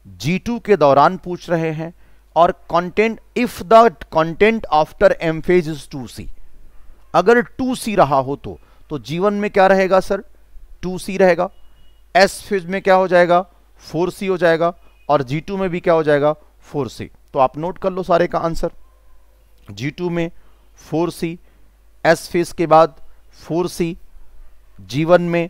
G2 के दौरान पूछ रहे हैं, और content if the content after M phase is 2C। अगर 2C रहा हो तो जीवन में क्या रहेगा सर? 2C रहेगा। एस फेज में क्या हो जाएगा? 4C हो जाएगा, और G2 में भी क्या हो जाएगा? 4C। तो आप नोट कर लो सारे का आंसर। G2 में 4C, एस फेज के बाद 4C, जीवन में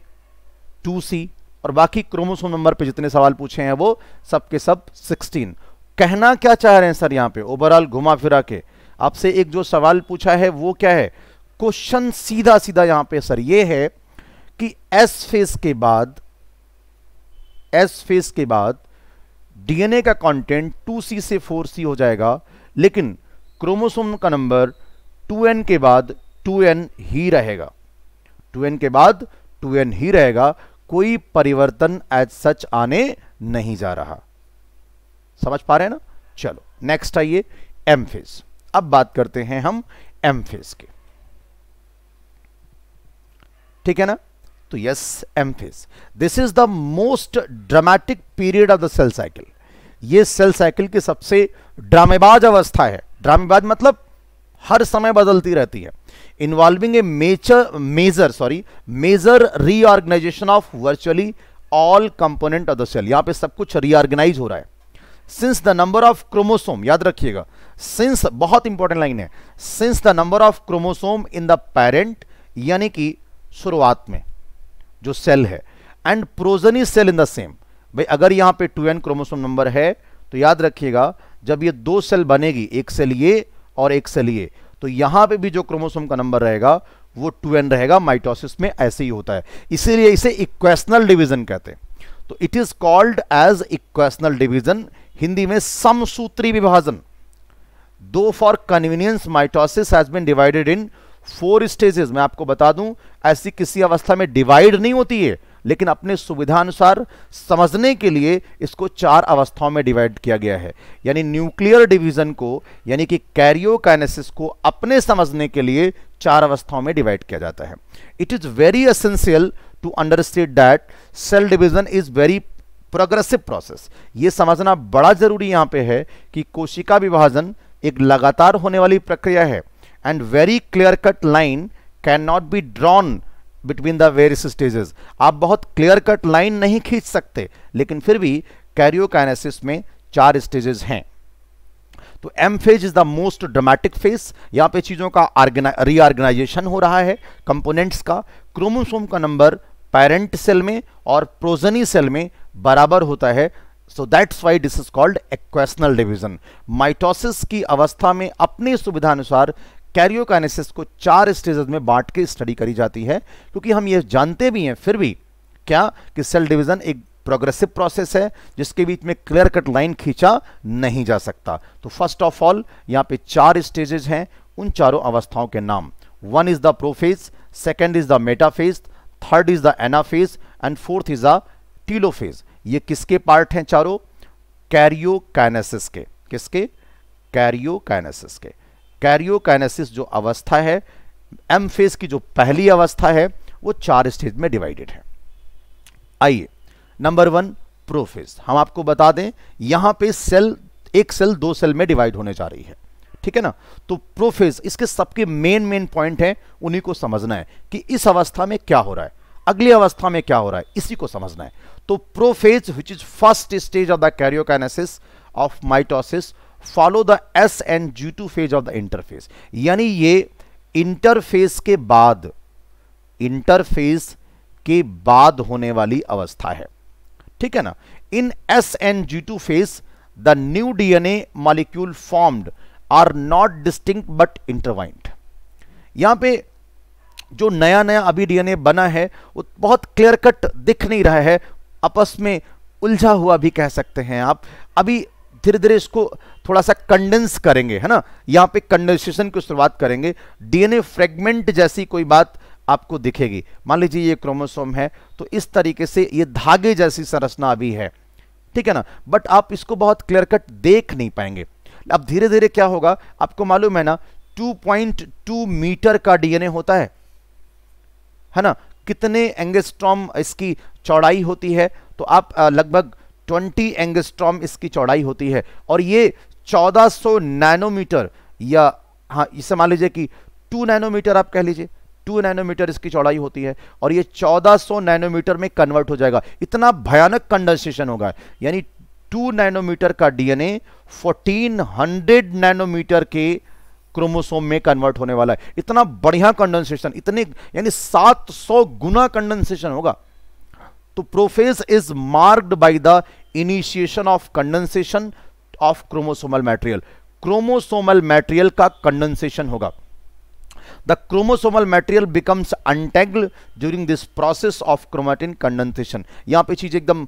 2C, और बाकी क्रोमोसोम नंबर पे जितने सवाल पूछे हैं वो सब के सब 16। कहना क्या चाह रहे हैं सर यहां पे ओवरऑल घुमा फिरा के? आपसे एक जो सवाल पूछा है वो क्या है? क्वेश्चन सीधा सीधा यहां पे सर ये है कि एस फेज के बाद, एस फेज के बाद डीएनए का कंटेंट 2C से 4C हो जाएगा, लेकिन क्रोमोसोम का नंबर 2n के बाद 2n ही रहेगा। 2n के बाद 2n ही रहेगा, कोई परिवर्तन एज सच आने नहीं जा रहा। समझ पा रहे हैं ना? चलो नेक्स्ट आइए, एम फेज। अब बात करते हैं हम एम फेज के। ठीक है ना? तो yes, M phase, this is the most dramatic period of the cell cycle. ये सेल साइकिल की सबसे ड्रामेबाज अवस्था है। ड्रामेबाज मतलब हर समय बदलती रहती है। Involving a major reorganisation of virtually all component of the cell. यहां पे सब कुछ रीऑर्गेनाइज हो रहा है। Since the number of chromosome, याद रखिएगा, सिंस बहुत इंपॉर्टेंट लाइन है, since the number of chromosome in the parent, यानी कि शुरुआत में जो सेल है, and progeny cell in the same. भाई अगर यहां पे 2n क्रोमोसोम नंबर है तो याद रखिएगा जब ये दो सेल बनेगी, एक सेल ये और एक सेल ये, तो यहां पे भी जो क्रोमोसोम का नंबर रहेगा वो 2n रहेगा। माइटोसिस में ऐसे ही होता है, इसीलिए इसे इक्वेशनल डिवीजन कहते हैं। तो it is called as equational division, Hindi में समसूत्री विभाजन। दो for convenience mitosis has been divided in 4 stages. मैं आपको बता दूं, ऐसी किसी अवस्था में डिवाइड नहीं होती है, लेकिन अपने सुविधानुसार समझने के लिए इसको 4 अवस्थाओं में डिवाइड किया गया है। यानी न्यूक्लियर डिवीजन को, यानी कि कैरियोकाइनेसिस को अपने समझने के लिए 4 अवस्थाओं में डिवाइड किया जाता है। It is very essential to understand that cell division is very progressive process. ये समझना बड़ा जरूरी यहां पे है कि कोशिका विभाजन एक लगातार होने वाली प्रक्रिया है, and very clear cut line can not be drawn between the various stages. आप बहुत क्लियर कट लाइन नहीं खींच सकते, लेकिन फिर भी कैरियोकाइनेसिस में 4 स्टेजेस हैं। तो M phase is the most dramatic phase. यहां पे चीजों का रीऑर्गेनाइजेशन हो रहा है, कंपोनेंट्स का। क्रोमोसोम का नंबर पेरेंट सेल में और प्रोजनी सेल में बराबर होता है, so that's why this is called equational division. Mitosis की अवस्था में अपनी सुविधानुसार कैरियोकाइनेसिस को 4 स्टेजेस में बांट के स्टडी करी जाती है, क्योंकि हम ये जानते भी हैं फिर भी क्या कि सेल डिवीजन एक प्रोग्रेसिव प्रोसेस है जिसके बीच में क्लियर कट लाइन खींचा नहीं जा सकता। तो फर्स्ट ऑफ ऑल यहां पे 4 स्टेजेस हैं, उन चारों अवस्थाओं के नाम, 1 is the prophase, 2nd is the metaphase, 3rd is the anaphase, and 4th is the telophase. ये किसके पार्ट हैं चारों? कैरियोकाइनेसिस के। किसके? कैरियोकाइनेसिस के। कैरियोकाइनेसिस जो अवस्था है, एम फेज की जो पहली अवस्था है, वो 4 स्टेज में डिवाइडेड है। आइए, नंबर 1 प्रोफेज। हम आपको बता दें यहां पे सेल, एक सेल 2 सेल में डिवाइड होने जा रही है। ठीक है ना। तो प्रोफेज, इसके सबके मेन पॉइंट हैं, उन्हीं को समझना है कि इस अवस्था में क्या हो रहा है, अगली अवस्था में क्या हो रहा है, इसी को समझना है। तो prophase which is first stage of the karyokinesis of mitosis follow the SnG2 phase of the interphase, यानी ये इंटरफेज के बाद होने वाली अवस्था है, ठीक है ना। In SnG2 phase the new DNA molecule formed are not distinct but intertwined. यहां पे जो नया अभी DNA बना है वो बहुत क्लियर कट दिख नहीं रहा है, आपस में उलझा हुआ भी कह सकते हैं आप। अभी धीरे धीरे इसको थोड़ा सा कंडेंस करेंगे, है ना, यहां पे कंडेंसेशन की शुरुआत करेंगे, DNA फ्रेगमेंट जैसी कोई बात आपको दिखेगी। मान लीजिए ये क्रोमोसोम है, तो इस तरीके से ये धागे जैसी संरचना अभी है, ठीक है ना, बट आप इसको बहुत क्लियर कट देख नहीं पाएंगे। अब धीरे धीरे क्या होगा, आपको मालूम है ना 2.2 मीटर का DNA होता है ना, कितने एंगस्ट्रॉम इसकी चौड़ाई होती है, तो आप लगभग 20 एंगस्ट्रॉम इसकी चौड़ाई होती है, और ये 1400 नैनोमीटर, या हाँ इसे मान लीजिए कि 2 नैनोमीटर आप कह लीजिए, 2 नैनोमीटर इसकी चौड़ाई होती है, और ये 1400 नैनोमीटर में कन्वर्ट हो जाएगा। इतना भयानक कंडेंसेशन होगा, यानी 2 नैनोमीटर का DNA 1400 नैनोमीटर के क्रोमोसोम में कन्वर्ट होने वाला है। इतना बढ़िया कंडेंसेशन, इतने यानी 700 गुना कंडेंसेशन होगा। तो prophase is marked by the initiation of condensation of chromosomal material. Chromosomal material का कंडेंसेशन होगा। The chromosomal material becomes untangled during this process of chromatin condensation. यहां पे चीज एकदम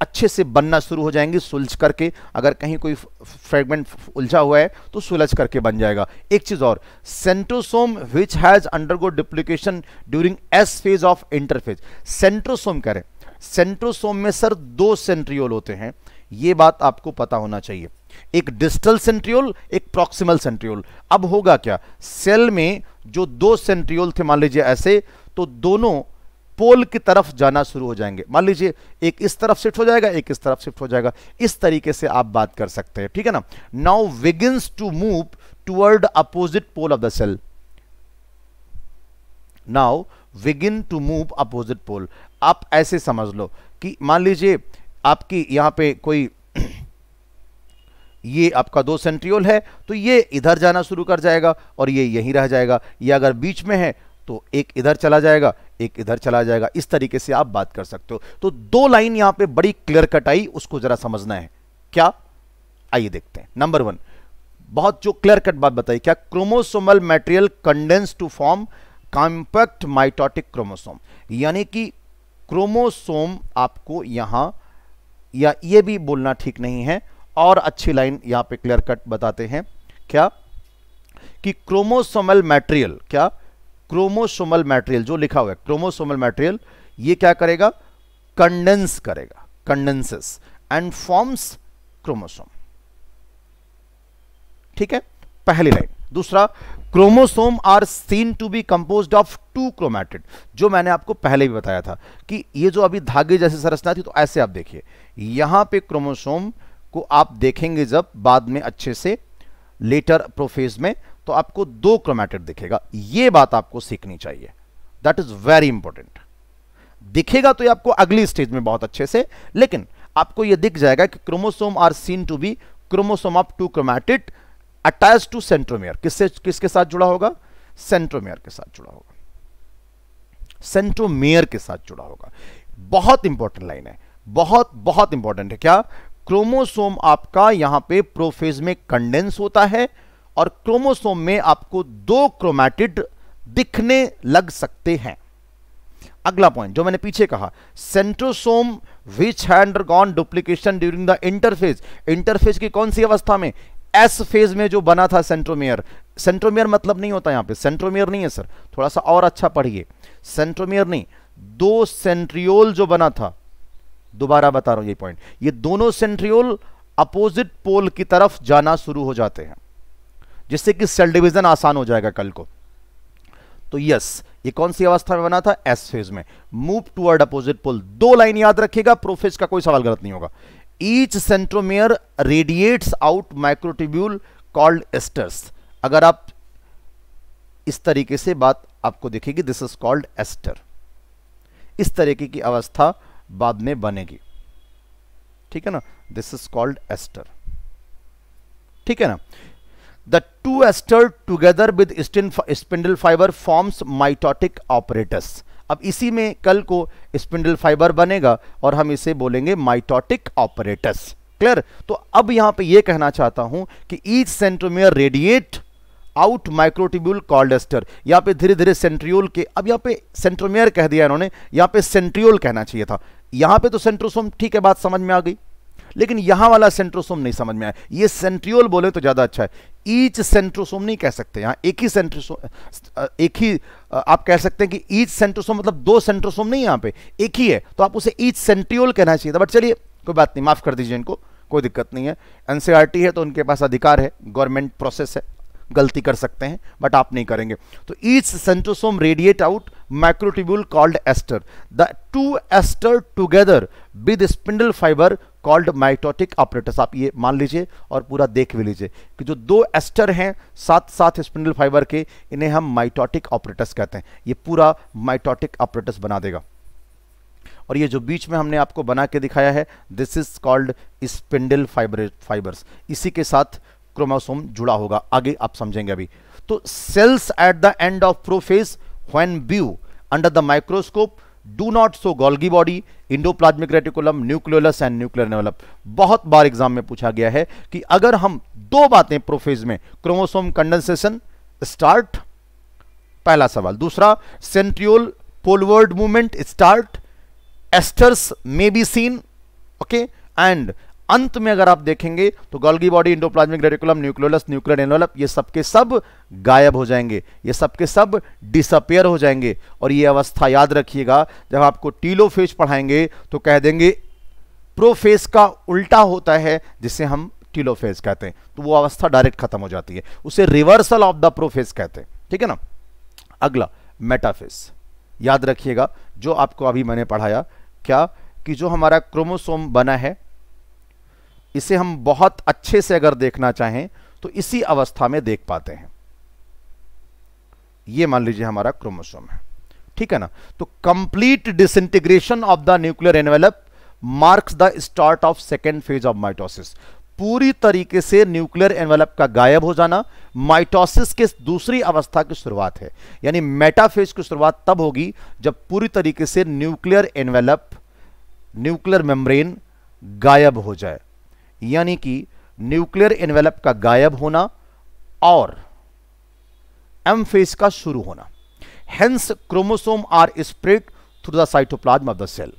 अच्छे से बनना शुरू हो जाएंगी, सुलझ करके, अगर कहीं कोई फ्रेगमेंट उलझा हुआ है तो सुलझ करके बन जाएगा। एक चीज और, centrosome which has undergo duplication during S phase of interphase. Centrosome कह रहे हैं, सेंट्रोसोम में सर 2 सेंट्रियोल होते हैं, ये बात आपको पता होना चाहिए, एक डिस्टल सेंट्रियोल, एक प्रॉक्सिमल सेंट्रियोल। अब होगा क्या, सेल में जो 2 सेंट्रियोल थे मान लीजिए ऐसे, तो दोनों पोल की तरफ जाना शुरू हो जाएंगे। मान लीजिए एक इस तरफ शिफ्ट हो जाएगा, एक इस तरफ शिफ्ट हो जाएगा, इस तरीके से आप बात कर सकते हैं, ठीक है ना। Now begins to move toward opposite pole of the cell. Now begin to move opposite pole. आप ऐसे समझ लो कि मान लीजिए आपकी यहां पे कोई ये आपका 2 सेंट्रियोल है, तो ये इधर जाना शुरू कर जाएगा और ये यहीं रह जाएगा, या अगर बीच में है तो एक इधर चला जाएगा, एक इधर चला जाएगा, इस तरीके से आप बात कर सकते हो। तो 2 लाइन यहां पे बड़ी क्लियर कट आई, उसको जरा समझना है। क्या, आइए देखते हैं। नंबर 1, बहुत जो क्लियर कट बात बताई, क्या, chromosomal material condense to form compact mitotic chromosome. यानी कि क्रोमोसोम आपको यहां, या ये भी बोलना ठीक नहीं है, और अच्छी लाइन यहां पे क्लियर कट बताते हैं, क्या कि क्रोमोसोमल मटेरियल, क्या, क्रोमोसोमल मटेरियल जो लिखा हुआ है क्रोमोसोमल मटेरियल, ये क्या करेगा, कंडेंस करेगा, कंडेंसेस एंड फॉर्म्स क्रोमोसोम। ठीक है, पहली लाइन। दूसरा, chromosome are seen to be composed of 2 chromatid, जो मैंने आपको पहले भी बताया था कि ये जो अभी धागे जैसी संरचना थी, तो ऐसे आप देखिए, यहां पे क्रोमोसोम को आप देखेंगे जब बाद में अच्छे से लेटर प्रोफेज में, तो आपको 2 क्रोमैटिड दिखेगा। ये बात आपको सीखनी चाहिए, दैट इज वेरी इंपॉर्टेंट। दिखेगा तो ये आपको अगली स्टेज में बहुत अच्छे से, लेकिन आपको ये दिख जाएगा कि chromosome are seen to be chromosome of 2 chromatid attach to centromere. किसके साथ जुड़ा होगा, सेंट्रोमियर के साथ जुड़ा होगा, सेंट्रोमियर के साथ जुड़ा होगा। बहुत इंपॉर्टेंट लाइन है, बहुत बहुत इंपॉर्टेंट है। क्या, क्रोमोसोम आपका यहां पे प्रोफेज में कंडेंस होता है, और क्रोमोसोम में आपको 2 क्रोमैटिड दिखने लग सकते हैं। अगला पॉइंट जो मैंने पीछे कहा, centrosome which have undergone duplication during the interphase. Interphase की कौन सी अवस्था में, एस फेज में जो बना था सेंट्रोमियर। सेंट्रोमियर मतलब नहीं होता, यहां पे सेंट्रोमियर नहीं है सर, थोड़ा सा और अच्छा पढ़िए, सेंट्रोमियर नहीं, 2 सेंट्रियोल जो बना था, दोबारा बता रहा हूं ये पॉइंट, ये दोनों सेंट्रियोल अपोजिट पोल की तरफ जाना शुरू हो जाते हैं, जिससे कि सेल डिवीजन आसान हो जाएगा कल को। तो यस, ये कौन सी अवस्था में बना था, एस फेज में, move toward opposite pole. 2 line याद रखिएगा, प्रोफेज का कोई सवाल गलत नहीं होगा। Each centromere radiates out microtubule called asters. अगर आप इस तरीके से बात आपको दिखेगी, दिस इज कॉल्ड एस्टर। इस तरीके की अवस्था बाद में बनेगी, ठीक है ना, दिस इज कॉल्ड एस्टर, ठीक है ना। The two aster together with spindle fibre forms mitotic apparatus. अब इसी में कल को स्पिंडल फाइबर बनेगा और हम इसे बोलेंगे माइटोटिक ऑपरेटस। क्लियर? तो अब यहां पे ये कहना चाहता हूं कि each centromere radiate out microtubule called aster. यहां पे धीरे धीरे सेंट्रियोल के, अब यहां पे सेंट्रोमियर कह दिया इन्होंने, यहां पे सेंट्रियोल कहना चाहिए था। यहां पे तो सेंट्रोसोम, ठीक है, बात समझ में आ गई, लेकिन यहां वाला सेंट्रोसोम नहीं समझ में आया। ये सेंट्रियोल बोले तो ज्यादा अच्छा है, ईच सेंट्रोसोम नहीं कह सकते। यहां एक ही सेंट्रोसोम, एक ही आप कह सकते हैं कि ईच सेंट्रोसोम मतलब दो सेंट्रोसोम नहीं, यहां पे एक ही है, तो आप उसे ईच सेंट्रियोल कहना चाहिए था। बट चलिए कोई बात नहीं, माफ कर दीजिए इनको, कोई दिक्कत नहीं है। एनसीईआरटी है तो उनके पास अधिकार है, गवर्नमेंट प्रोसेस है, गलती कर सकते हैं, बट आप नहीं करेंगे। तो each centrosome radiate out microtubule called aster. The two aster together with spindle fibre called mitotic apparatus. आप ये मान लीजिए और पूरा देख भी लीजिए कि जो दो एस्टर हैं साथ साथ स्पिंडल फाइबर के, इन्हें हम माइटोटिक ऑपरेटस कहते हैं। ये पूरा माइटोटिक ऑपरेटस बना देगा। और ये जो बीच में हमने आपको बना के दिखाया है, this is called spindle fibres. इसी के साथ क्रोमोसोम जुड़ा होगा, आगे आप समझेंगे अभी। तो cells at the end of prophase when view under the microscope do not show Golgi body, endoplasmic reticulum, nucleolus and nuclear envelope. बहुत बार एग्जाम में पूछा गया है कि अगर हम दो बातें प्रोफेज में, क्रोमोसोम कंडेंसेशन स्टार्ट, पहला सवाल। दूसरा, centriole poleward movement start, asters may be seen, okay, and अंत में अगर आप देखेंगे तो Golgi body, endoplasmic reticulum, nucleolus, nuclear envelope, ये सब के सब गायब हो जाएंगे, ये सब के सब डिसअपियर हो जाएंगे। और ये अवस्था याद रखिएगा, जब आपको टीलोफेज पढ़ाएंगे तो कह देंगे प्रोफेज का उल्टा होता है, जिसे हम टीलोफेज कहते हैं, तो वो अवस्था डायरेक्ट खत्म हो जाती है, उसे रिवर्सल ऑफ द प्रोफेज कहते हैं, ठीक है ना। अगला मेटाफेज, याद रखिएगा जो आपको अभी मैंने पढ़ाया, क्या कि जो हमारा क्रोमोसोम बना है, इसे हम बहुत अच्छे से अगर देखना चाहें तो इसी अवस्था में देख पाते हैं। ये मान लीजिए हमारा क्रोमोसोम है, ठीक है ना। तो complete disintegration of the nuclear envelope marks the start of second phase of mitosis. पूरी तरीके से न्यूक्लियर एनवेलप का गायब हो जाना माइटोसिस के दूसरी अवस्था की शुरुआत है। यानी मेटाफेज की शुरुआत तब होगी जब पूरी तरीके से न्यूक्लियर एनवेलप, न्यूक्लियर मेम्ब्रेन गायब हो जाए, यानी कि न्यूक्लियर एनवेलप का गायब होना और एम फेज का शुरू होना। Hence chromosome are spread through the cytoplasm of the cell.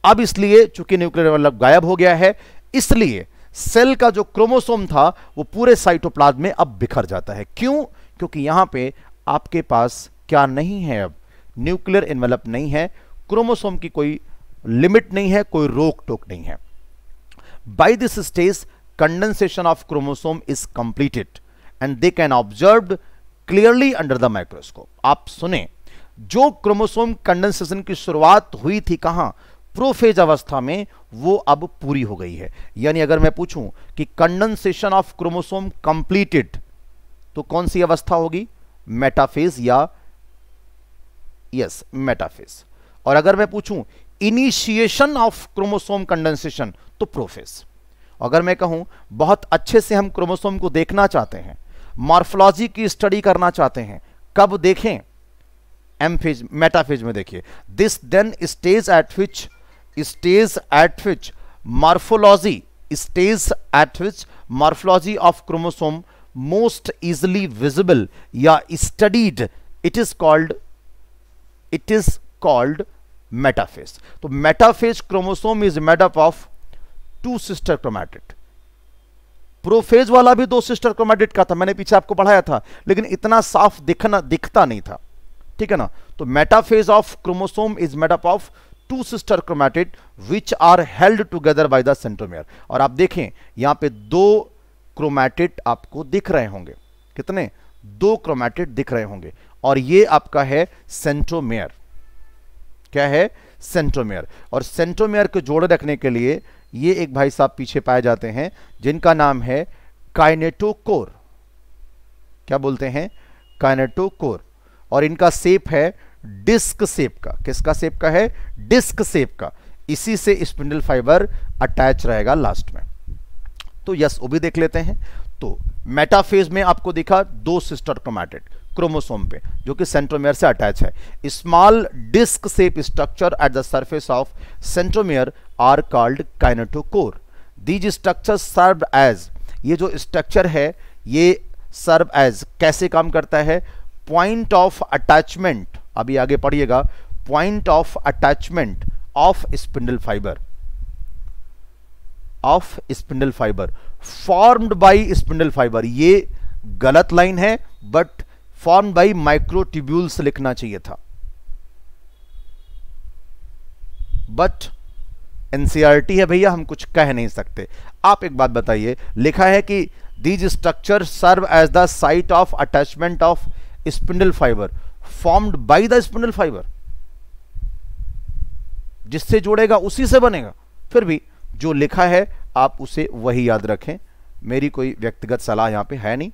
अब इसलिए चूंकि न्यूक्लियर एनवेलप गायब हो गया है, इसलिए सेल का जो क्रोमोसोम था वो पूरे साइटोप्लाज्म में अब बिखर जाता है। क्यों? क्योंकि यहां पे आपके पास क्या नहीं है, अब न्यूक्लियर एनवेलप नहीं है, क्रोमोसोम की कोई लिमिट नहीं है, कोई रोक टोक नहीं है। By this stage, condensation of chromosome is completed and they can observed clearly under the microscope. आप सुने, जो क्रोमोसोम कंडेंसेशन की शुरुआत हुई थी कहां, प्रोफेज अवस्था में, वो अब पूरी हो गई है। यानी अगर मैं पूछूं कि कंडेंसेशन ऑफ क्रोमोसोम कंप्लीटेड, तो कौन सी अवस्था होगी, मेटाफेज या यस मेटाफेज। और अगर मैं पूछूं इनिशिएशन ऑफ क्रोमोसोम कंडेंसेशन, तो प्रोफेज। अगर मैं कहूं बहुत अच्छे से हम क्रोमोसोम को देखना चाहते हैं, मॉर्फोलॉजी की स्टडी करना चाहते हैं, कब देखें, एम फेज, मेटाफेज में देखिए। This then stage at which morphology of chromosome most easily visible या studied, it is called metaphase. तो metaphase chromosome is made up of two sister chromatid. Prophase वाला भी दो सिस्टर क्रोमैटिड का था, मैंने पीछे आपको पढ़ाया था, लेकिन इतना साफ दिखता नहीं था, ठीक है ना। तो metaphase of chromosome is made up of two sister chromatid which are held together by the centromere. और आप देखें यहां पे दो क्रोमैटिड आपको दिख रहे होंगे, कितने, दो क्रोमैटिड दिख रहे होंगे, और ये आपका है सेंट्रोमियर। क्या है, सेंट्रोमियर। और सेंट्रोमियर को जोड़े रखने के लिए ये एक भाई साहब पीछे पाए जाते हैं जिनका नाम है काइनेटोकोर। क्या बोलते हैं, काइनेटोकोर। और इनका शेप है डिस्क शेप का। किसका शेप का है, डिस्क शेप का। इसी से स्पिंडल फाइबर अटैच रहेगा लास्ट में। तो यस, वो भी देख लेते हैं। तो मेटाफेज में आपको दिखा 2 सिस्टर क्रोमैटिड क्रोमोसोम पे जो कि सेंट्रोमियर से अटैच है। Small disc shape structure at the surface of centromere are called kinetochore. These structure serve as, ये जो स्ट्रक्चर है ये सर्व एज कैसे काम करता है, पॉइंट ऑफ अटैचमेंट। अभी आगे पढ़िएगा, point of attachment of spindle fibre, of spindle fibre formed bye spindle fibre. ये गलत लाइन है, बट फॉर्म्ड बाय माइक्रोट्यूब्यूल्स लिखना चाहिए था, बट एनसीईआरटी है भैया, हम कुछ कह नहीं सकते। आप एक बात बताइए, लिखा है कि these structure serve as the site of attachment of spindle fibre formed by the spindle fibre. जिससे जोड़ेगा उसी से बनेगा। फिर भी जो लिखा है आप उसे वही याद रखें, मेरी कोई व्यक्तिगत सलाह यहां पे है नहीं,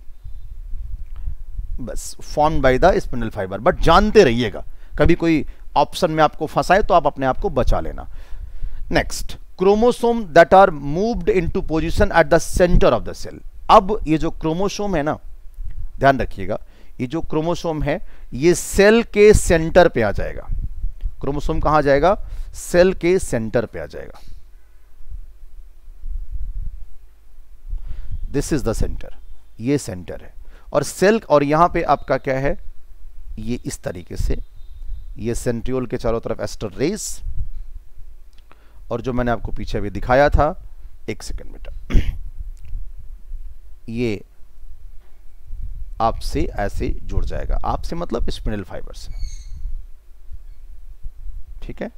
बस formed by the spindle fibre. But जानते रहिएगा, कभी कोई ऑप्शन में आपको फंसाए तो आप अपने आप को बचा लेना। Next, chromosome that are moved into position at the centre of the cell. अब ये जो क्रोमोसोम है ना, ध्यान रखिएगा, ये जो क्रोमोसोम है ये सेल के सेंटर पे आ जाएगा। क्रोमोसोम कहां जाएगा, सेल के सेंटर पे आ जाएगा। दिस इज द सेंटर, ये सेंटर है। और सेल, और यहां पे आपका क्या है, ये इस तरीके से, ये सेंट्रियोल के चारों तरफ एस्टर रेस, और जो मैंने आपको पीछे भी दिखाया था, एक सेकंड बेटा, ये आपसे ऐसे जुड़ जाएगा। आपसे मतलब स्पिंडल फाइबर से, ठीक है,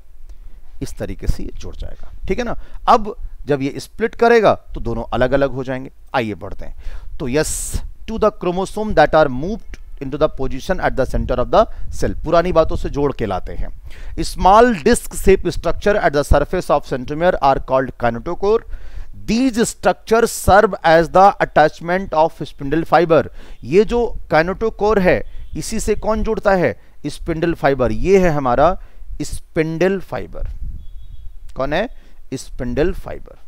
इस तरीके से ये जुड़ जाएगा, ठीक है ना। अब जब ये स्प्लिट करेगा तो दोनों अलग अलग हो जाएंगे। आइए बढ़ते हैं। तो yes, to the chromosome that are moved into the position at the centre of the cell, पुरानी बातों से जोड़ के लाते हैं। Small disc shape structure at the surface of centromere are called kinetochore. These structures serve as the attachment of spindle fiber। ये जो kinetochore है इसी से कौन जुड़ता है, स्पिंडल फाइबर। ये है हमारा स्पिंडल फाइबर। कौन है, स्पिंडल फाइबर,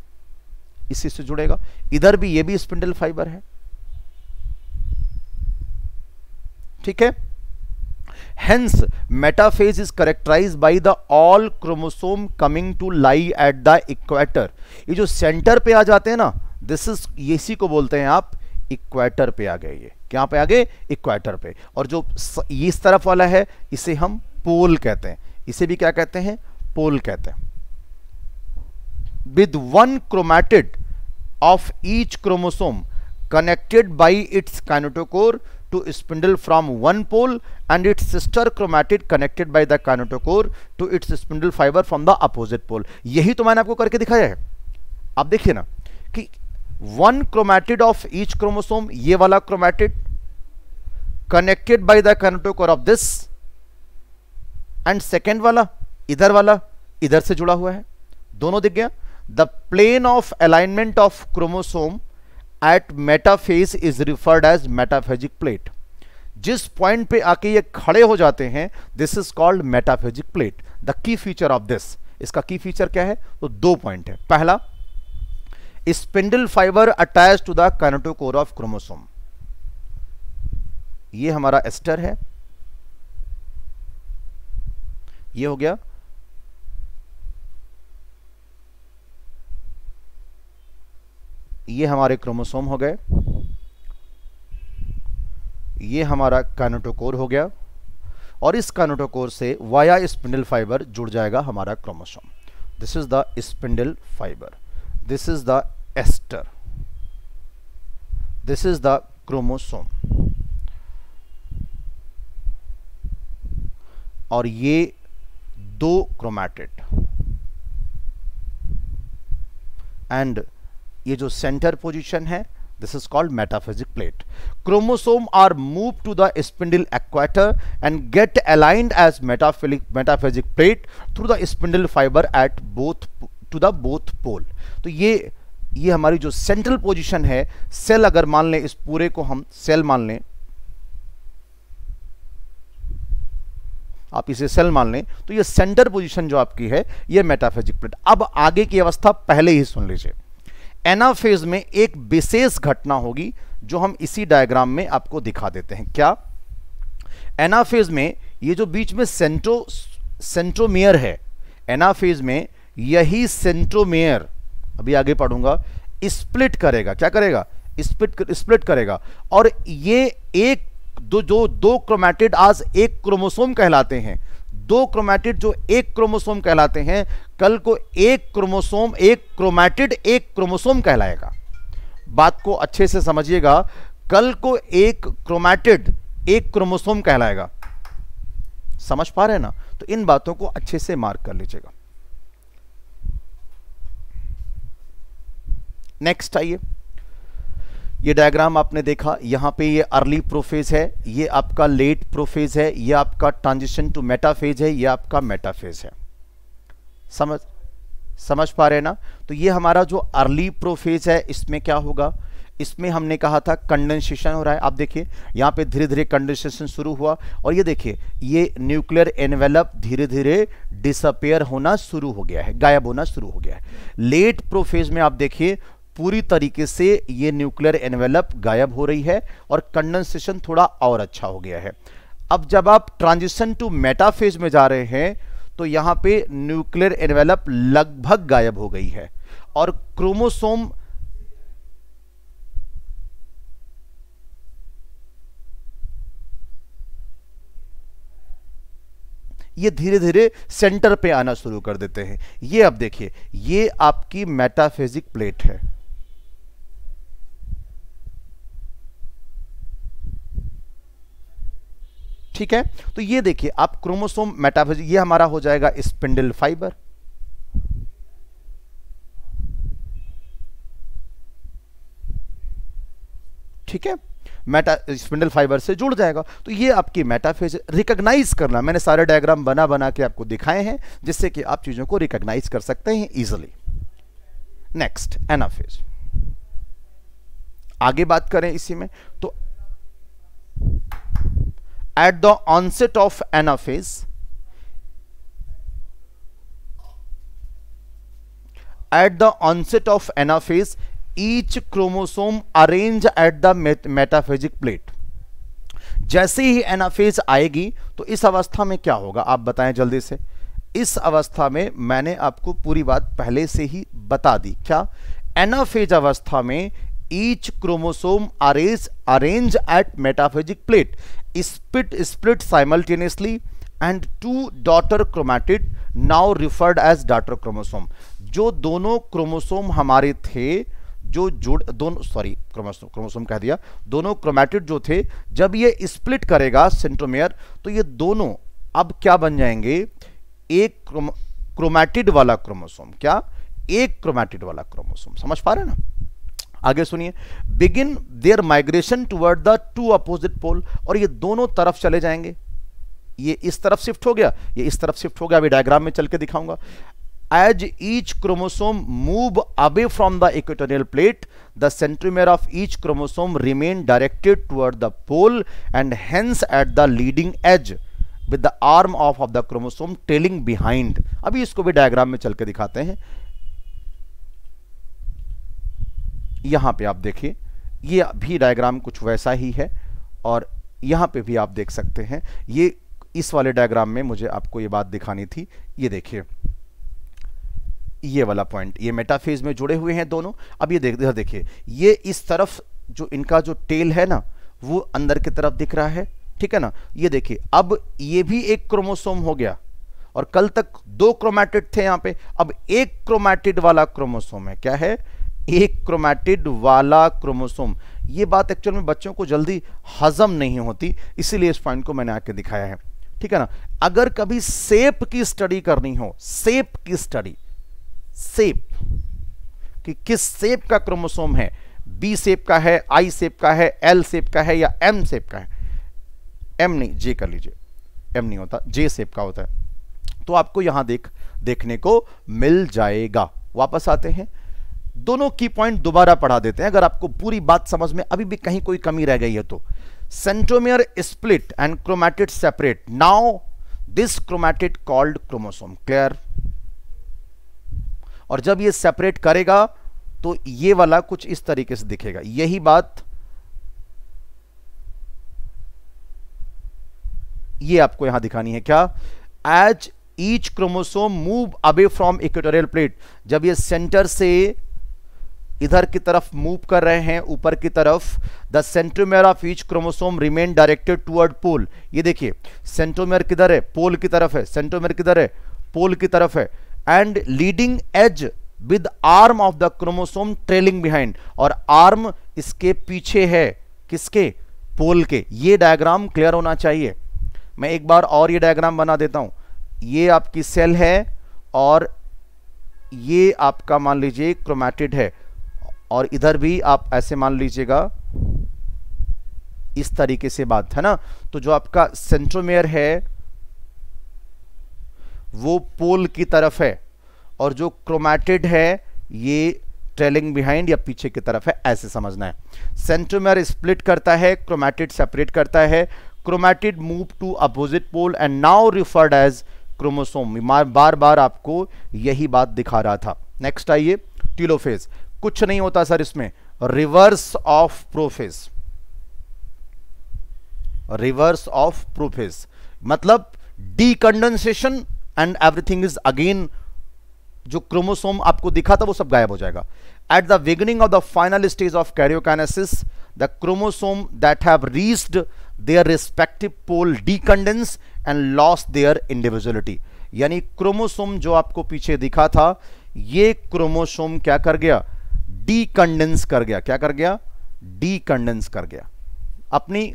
इसी से जुड़ेगा। इधर भी ये भी स्पिंडल फाइबर है, ठीक है। Hence, metaphase is characterized by the all chromosome coming to lie at the equator। ये जो सेंटर पे आ जाते हैं ना, दिस इज, इसी को बोलते हैं आप इक्वेटर पे आ गए। ये क्या पे आ गए, इक्वेटर पे। और जो ये इस तरफ वाला है इसे हम पोल कहते हैं, इसे भी क्या कहते हैं, पोल कहते हैं। With one chromatid of each chromosome connected by its kinetochore to spindle from one pole and its sister chromatid connected by the kinetochore to its spindle fiber from the opposite pole। यही तो मैंने आपको करके दिखाया है। आप देखिए ना कि one chromatid of each chromosome, ये वाला chromatid connected by the kinetochore of this, and second वाला इधर से जुड़ा हुआ है, दोनों दिख गया। The plane of alignment of chromosome at metaphase is referred as metaphagic plate। जिस पॉइंट पे आके ये खड़े हो जाते हैं, this is called metaphasic plate. The key feature of this, इसका की फीचर क्या है, तो 2 पॉइंट है। पहला, spindle fibre attach to the kinetochore of chromosome. ये हमारा एस्टर है, ये हो गया, ये हमारे क्रोमोसोम हो गए, ये हमारा काइनेटोकोर हो गया, और इस काइनेटोकोर से वाया स्पिंडल फाइबर जुड़ जाएगा हमारा chromosome. This is the spindle fibre, this is the aster, this is the chromosome, और ये 2 क्रोमैटिड, एंड ये जो सेंटर पोजीशन है, this is called metaphasic plate. Chromosome are move to the spindle equator and get aligned as metaphasic plate through the spindle fibre at both to the both pole. तो ये हमारी जो central position है, cell अगर मान लें, इस पूरे को हम सेल मान लें, आप इसे सेल मान लें, तो ये सेंटर पोजीशन जो आपकी है ये मेटाफेजिक प्लेट। अब आगे की अवस्था पहले ही सुन लीजिए। एनाफेज में एक विशेष घटना होगी जो हम इसी डायग्राम में आपको दिखा देते हैं। क्या? एनाफेज में ये जो बीच में सेंट्रोमियर है, एनाफेज में यही सेंट्रोमियर, अभी आगे पढ़ूंगा, स्प्लिट करेगा। क्या करेगा? स्प्लिट करेगा। और ये एक दो क्रोमैटिड आज एक क्रोमोसोम कहलाते हैं, दो क्रोमैटिड जो एक क्रोमोसोम कहलाते हैं, कल को एक क्रोमोसोम, एक क्रोमैटिड एक क्रोमोसोम कहलाएगा। बात को अच्छे से समझिएगा, कल को एक क्रोमैटिड एक क्रोमोसोम कहलाएगा। समझ पा रहे हैं ना? तो इन बातों को अच्छे से मार्क कर लीजिएगा। नेक्स्ट आइए, ये डायग्राम आपने देखा, यहां पे ये अर्ली प्रोफेज है, ये आपका लेट प्रोफेज है, ये आपका ट्रांजिशन टू मेटाफेज है, ये आपका मेटाफेज है। समझ पा रहे हैं ना? तो ये हमारा जो अर्ली प्रोफेज है, इसमें क्या होगा? इसमें हमने कहा था कंडेंसेशन हो रहा है। आप देखिए यहाँ पे धीरे धीरे कंडेंसेशन शुरू हुआ, और ये देखिए ये न्यूक्लियर एनवेलप धीरे धीरे डिसअपेयर होना शुरू हो गया है, गायब होना शुरू हो गया है। लेट प्रोफेज में आप देखिए पूरी तरीके से ये न्यूक्लियर एनवेलप गायब हो रही है और कंडेंसेशन थोड़ा और अच्छा हो गया है। अब जब आप ट्रांजिशन टू मेटाफेज में जा रहे हैं तो यहां पे न्यूक्लियर एनवेलप लगभग गायब हो गई है और क्रोमोसोम ये धीरे धीरे सेंटर पे आना शुरू कर देते हैं। ये अब देखिए, ये आपकी मेटाफेजिक प्लेट है। ठीक है, तो ये देखिए आप क्रोमोसोम मेटाफेज, ये हमारा हो जाएगा स्पिंडल फाइबर। ठीक है, स्पिंडल फाइबर से जुड़ जाएगा। तो ये आपकी मेटाफेज रिकॉग्नाइज करना, मैंने सारे डायग्राम बना बना के आपको दिखाए हैं जिससे कि आप चीजों को रिकॉग्नाइज कर सकते हैं इजीली। नेक्स्ट एनाफेज, आगे बात करें इसी में, तो at the onset of anaphase, each chromosome arrange at the metaphasic plate। जैसे ही एनाफेज आएगी तो इस अवस्था में क्या होगा आप बताएं जल्दी से। इस अवस्था में मैंने आपको पूरी बात पहले से ही बता दी। क्या? एनाफेज अवस्था में each chromosome arrange at metaphasic plate, split simultaneously, and two daughter chromatid now referred as daughter chromosome। जो दोनों क्रोमोसोम हमारे थे, जो क्रोमोसोम कह दिया, दोनों क्रोमैटिड जो थे, जब ये स्प्लिट करेगा सेंट्रोमियर तो ये दोनों अब क्या बन जाएंगे? एक क्रोमैटिड वाला क्रोमोसोम। क्या? एक क्रोमैटिड वाला क्रोमोसोम। समझ पा रहे हैं ना? आगे सुनिए, begin their migration toward the two opposite pole, और ये दोनों तरफ चले जाएंगे। ये इस तरफ शिफ्ट हो गया, ये इस तरफ शिफ्ट हो गया। अभी डायग्राम में चल के दिखाऊंगा। As each chromosome move away from the equatorial plate, the centromere of each chromosome remain directed toward the pole and hence at the leading edge with the arm of the chromosome trailing behind. अभी इसको भी diagram में चल के दिखाते हैं। यहां पे आप देखिए, ये भी डायग्राम कुछ वैसा ही है, और यहां पे भी आप देख सकते हैं। ये इस वाले डायग्राम में मुझे आपको ये बात दिखानी थी। ये देखिए, ये वाला पॉइंट, ये मेटाफेज में जुड़े हुए हैं दोनों। अब ये देखिए, ये इस तरफ जो इनका जो टेल है ना, वो अंदर की तरफ दिख रहा है। ठीक है ना? ये देखिए, अब ये भी एक क्रोमोसोम हो गया, और कल तक दो क्रोमैटिड थे यहां पे, अब एक क्रोमैटिड वाला क्रोमोसोम है। क्या है? एक क्रोमैटिड वाला क्रोमोसोम। ये बात एक्चुअल में बच्चों को जल्दी हजम नहीं होती, इसीलिए इस पॉइंट को मैंने आके दिखाया है। ठीक है ना? अगर कभी शेप की स्टडी करनी हो, शेप की स्टडी, शेप कि किस शेप का क्रोमोसोम है, बी शेप का है, आई शेप का है, एल शेप का है, या एम शेप का है। एम नहीं, जे कर लीजिए, एम नहीं होता, जे शेप का होता है। तो आपको यहां देखने को मिल जाएगा। वापस आते हैं, दोनों की पॉइंट दोबारा पढ़ा देते हैं अगर आपको पूरी बात समझ में अभी भी कहीं कोई कमी रह गई है तो। Centromere split and chromatid separate, now this chromatid called chromosome. Clear? और जब ये सेपरेट करेगा तो ये वाला कुछ इस तरीके से दिखेगा। यही बात ये आपको यहां दिखानी है। क्या? As each chromosome move away from equatorial plate, जब ये सेंटर से इधर की तरफ मूव कर रहे हैं ऊपर की तरफ, the centromere of each chromosome remain directed toward pole. ये देखिए सेंट्रोमियर किधर है? पोल की तरफ है। सेंट्रोमियर किधर है? पोल की तरफ है। And leading edge with arm of the chromosome trailing behind, और आर्म इसके पीछे है। किसके? पोल के। ये डायग्राम क्लियर होना चाहिए। मैं एक बार और ये डायग्राम बना देता हूं। ये आपकी सेल है और ये आपका मान लीजिए क्रोमैटिड है, और इधर भी आप ऐसे मान लीजिएगा इस तरीके से बात है ना। तो जो आपका सेंट्रोमियर है वो पोल की तरफ है, और जो क्रोमैटिड है ये ट्रेलिंग बिहाइंड या पीछे की तरफ है, ऐसे समझना है। सेंट्रोमियर स्प्लिट करता है, क्रोमैटिड सेपरेट करता है। Chromatid move to opposite pole and now referred as chromosome. बार बार आपको यही बात दिखा रहा था। नेक्स्ट आइए, टीलोफेज। कुछ नहीं होता सर इसमें, reverse of prophase. Reverse of prophase मतलब decondensation and everything is again, जो क्रोमोसोम आपको दिखा था वो सब गायब हो जाएगा। At the beginning of the final stage of karyokinesis, the chromosome that have reached their respective pole decondense and lost their individuality. यानी क्रोमोसोम जो आपको पीछे दिखा था, ये क्रोमोसोम क्या कर गया? डीकंडेंस कर गया। क्या कर गया? डीकंडेंस कर गया, अपनी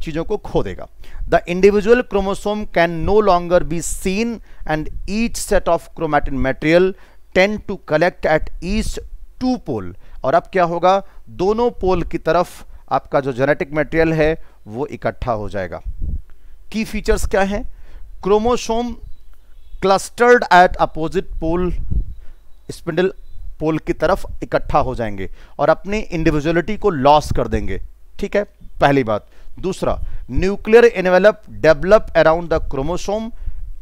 चीजों को खो देगा। The individual chromosome can no longer be seen and each set of chromatin material tend to collect at each two pole. और अब क्या होगा? दोनों पोल की तरफ आपका जो जेनेटिक मटेरियल है वो इकट्ठा हो जाएगा। की फीचर्स क्या हैं? Chromosome clustered at opposite pole, spindle pole की तरफ इकट्ठा हो जाएंगे और अपनी इंडिविजुअलिटी को लॉस कर देंगे। ठीक है, पहली बात। दूसरा, nuclear envelope develop around the chromosome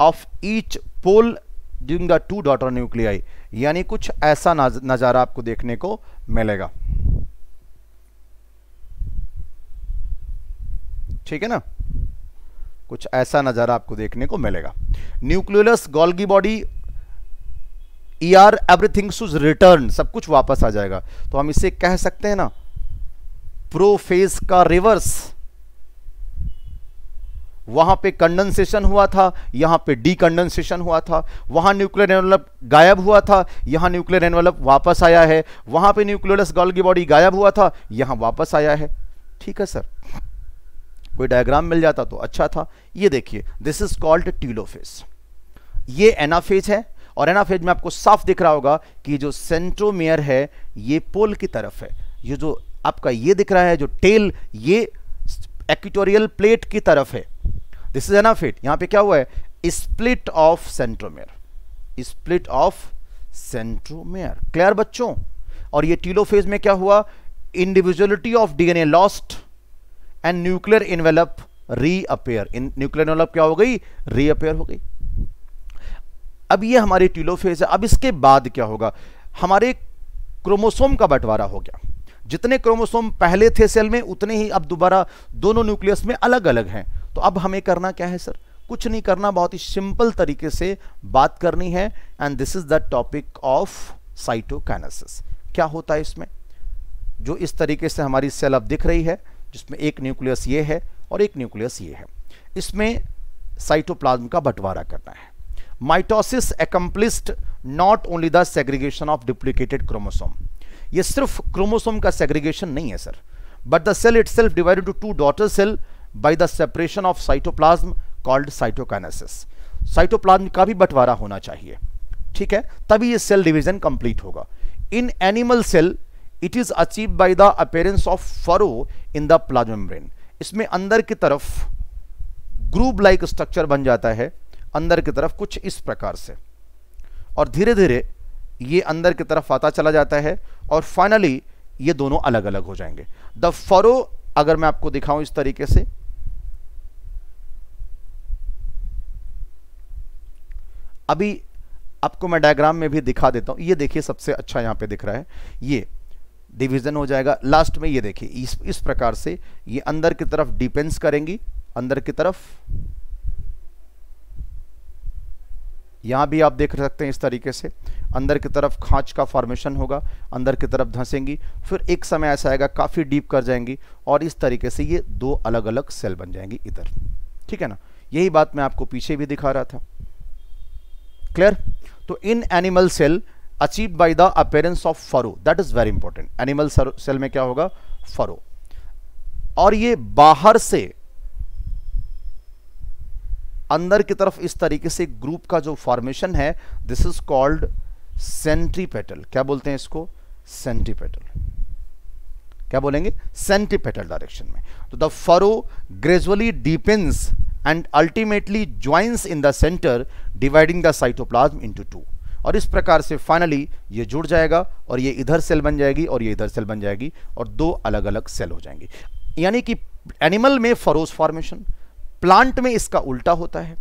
of each pole during the two daughter nuclei. यानी कुछ ऐसा नजारा आपको देखने को मिलेगा। ठीक है ना, कुछ ऐसा नजारा आपको देखने को मिलेगा। Nucleus Golgi body ER everything should return, सब कुछ वापस आ जाएगा। तो हम इसे कह सकते हैं ना प्रोफेज का रिवर्स। वहां पे कंडेंसेशन हुआ था, यहां पे डीकंडेंसेशन हुआ था। वहां न्यूक्लियर एनवेलप गायब हुआ था, यहां न्यूक्लियर एनवेलप वापस आया है। वहां पे न्यूक्लियस गोल्गी बॉडी गायब हुआ था, यहां वापस आया है। ठीक है सर, कोई डायग्राम मिल जाता तो अच्छा था। ये देखिए, दिस इज कॉल्ड टीलोफेज। ये एनाफेज है, और एनाफेज में आपको साफ दिख रहा होगा कि जो सेंट्रोमियर है ये पोल की तरफ है। ये जो आपका ये दिख रहा है जो टेल, ये इक्वेटोरियल प्लेट की तरफ है। This is anaphase. यहां पे क्या हुआ है? Split of centromere, split of centromere. Clear बच्चों? और ये टीलोफेज में क्या हुआ? Individuality of DNA lost and nuclear envelope reappear. Nuclear envelope क्या हो गई? रीअपेयर हो गई। अब ये हमारी टीलोफेज है। अब इसके बाद क्या होगा? हमारे क्रोमोसोम का बंटवारा हो गया। जितने क्रोमोसोम पहले थे सेल में उतने ही अब दोबारा दोनों न्यूक्लियस में अलग अलग हैं। तो अब हमें करना क्या है सर? कुछ नहीं करना, बहुत ही सिंपल तरीके से बात करनी है। And this is the topic of cytokinesis. क्या होता है इसमें? जो इस तरीके से हमारी सेल अब दिख रही है, जिसमें एक न्यूक्लियस ये है और एक न्यूक्लियस ये है, इसमें साइटोप्लाज्म का बंटवारा करना है। Mitosis accomplished not only the segregation of duplicated chromosome। ये सिर्फ क्रोमोसोम का सेग्रीगेशन नहीं है sir, but the cell itself divided to two daughter cell by the separation of cytoplasm called cytokinesis। Cytoplasm का भी बंटवारा होना चाहिए। ठीक है, तभी ये सेल डिवीजन कंप्लीट होगा। In animal cell it is achieve by the appearance of furrow in the plasma membrane. इसमें अंदर की तरफ ग्रुप लाइक स्ट्रक्चर बन जाता है, अंदर की तरफ कुछ इस प्रकार से, और धीरे धीरे ये अंदर की तरफ आता चला जाता है और फाइनली ये दोनों अलग अलग हो जाएंगे। द फरो अगर मैं आपको दिखाऊं इस तरीके से, अभी आपको मैं डायग्राम में भी दिखा देता हूं, ये देखिए सबसे अच्छा यहां पे दिख रहा है, ये डिवीजन हो जाएगा लास्ट में। ये देखिए इस प्रकार से ये अंदर की तरफ डिपेंस करेंगी, अंदर की तरफ, यहां भी आप देख सकते हैं इस तरीके से अंदर की तरफ खांच का फॉर्मेशन होगा, अंदर की तरफ धंसेंगी, फिर एक समय ऐसा आएगा काफी डीप कर जाएंगी और इस तरीके से ये दो अलग अलग सेल बन जाएंगी इधर, ठीक है ना। यही बात मैं आपको पीछे भी दिखा रहा था, क्लियर। तो in animal cell achieved by the appearance of furrow, that is very important. Animal cell में क्या होगा, फरो, और ये बाहर से अंदर की तरफ इस तरीके से ग्रुप का जो फॉर्मेशन है, दिस इज कॉल्ड सेंट्रीपेटल। क्या बोलते हैं इसको, सेंट्रीपेटल। क्या बोलेंगे, सेंट्रीपेटल डायरेक्शन में। तो the furrow gradually deepens and ultimately joins in the centre, dividing the cytoplasm into two. और इस प्रकार से फाइनली ये जुड़ जाएगा और ये इधर सेल बन जाएगी और ये इधर सेल बन जाएगी और दो अलग अलग सेल हो जाएंगी। यानी कि एनिमल में फरोस फॉर्मेशन, प्लांट में इसका उल्टा होता है।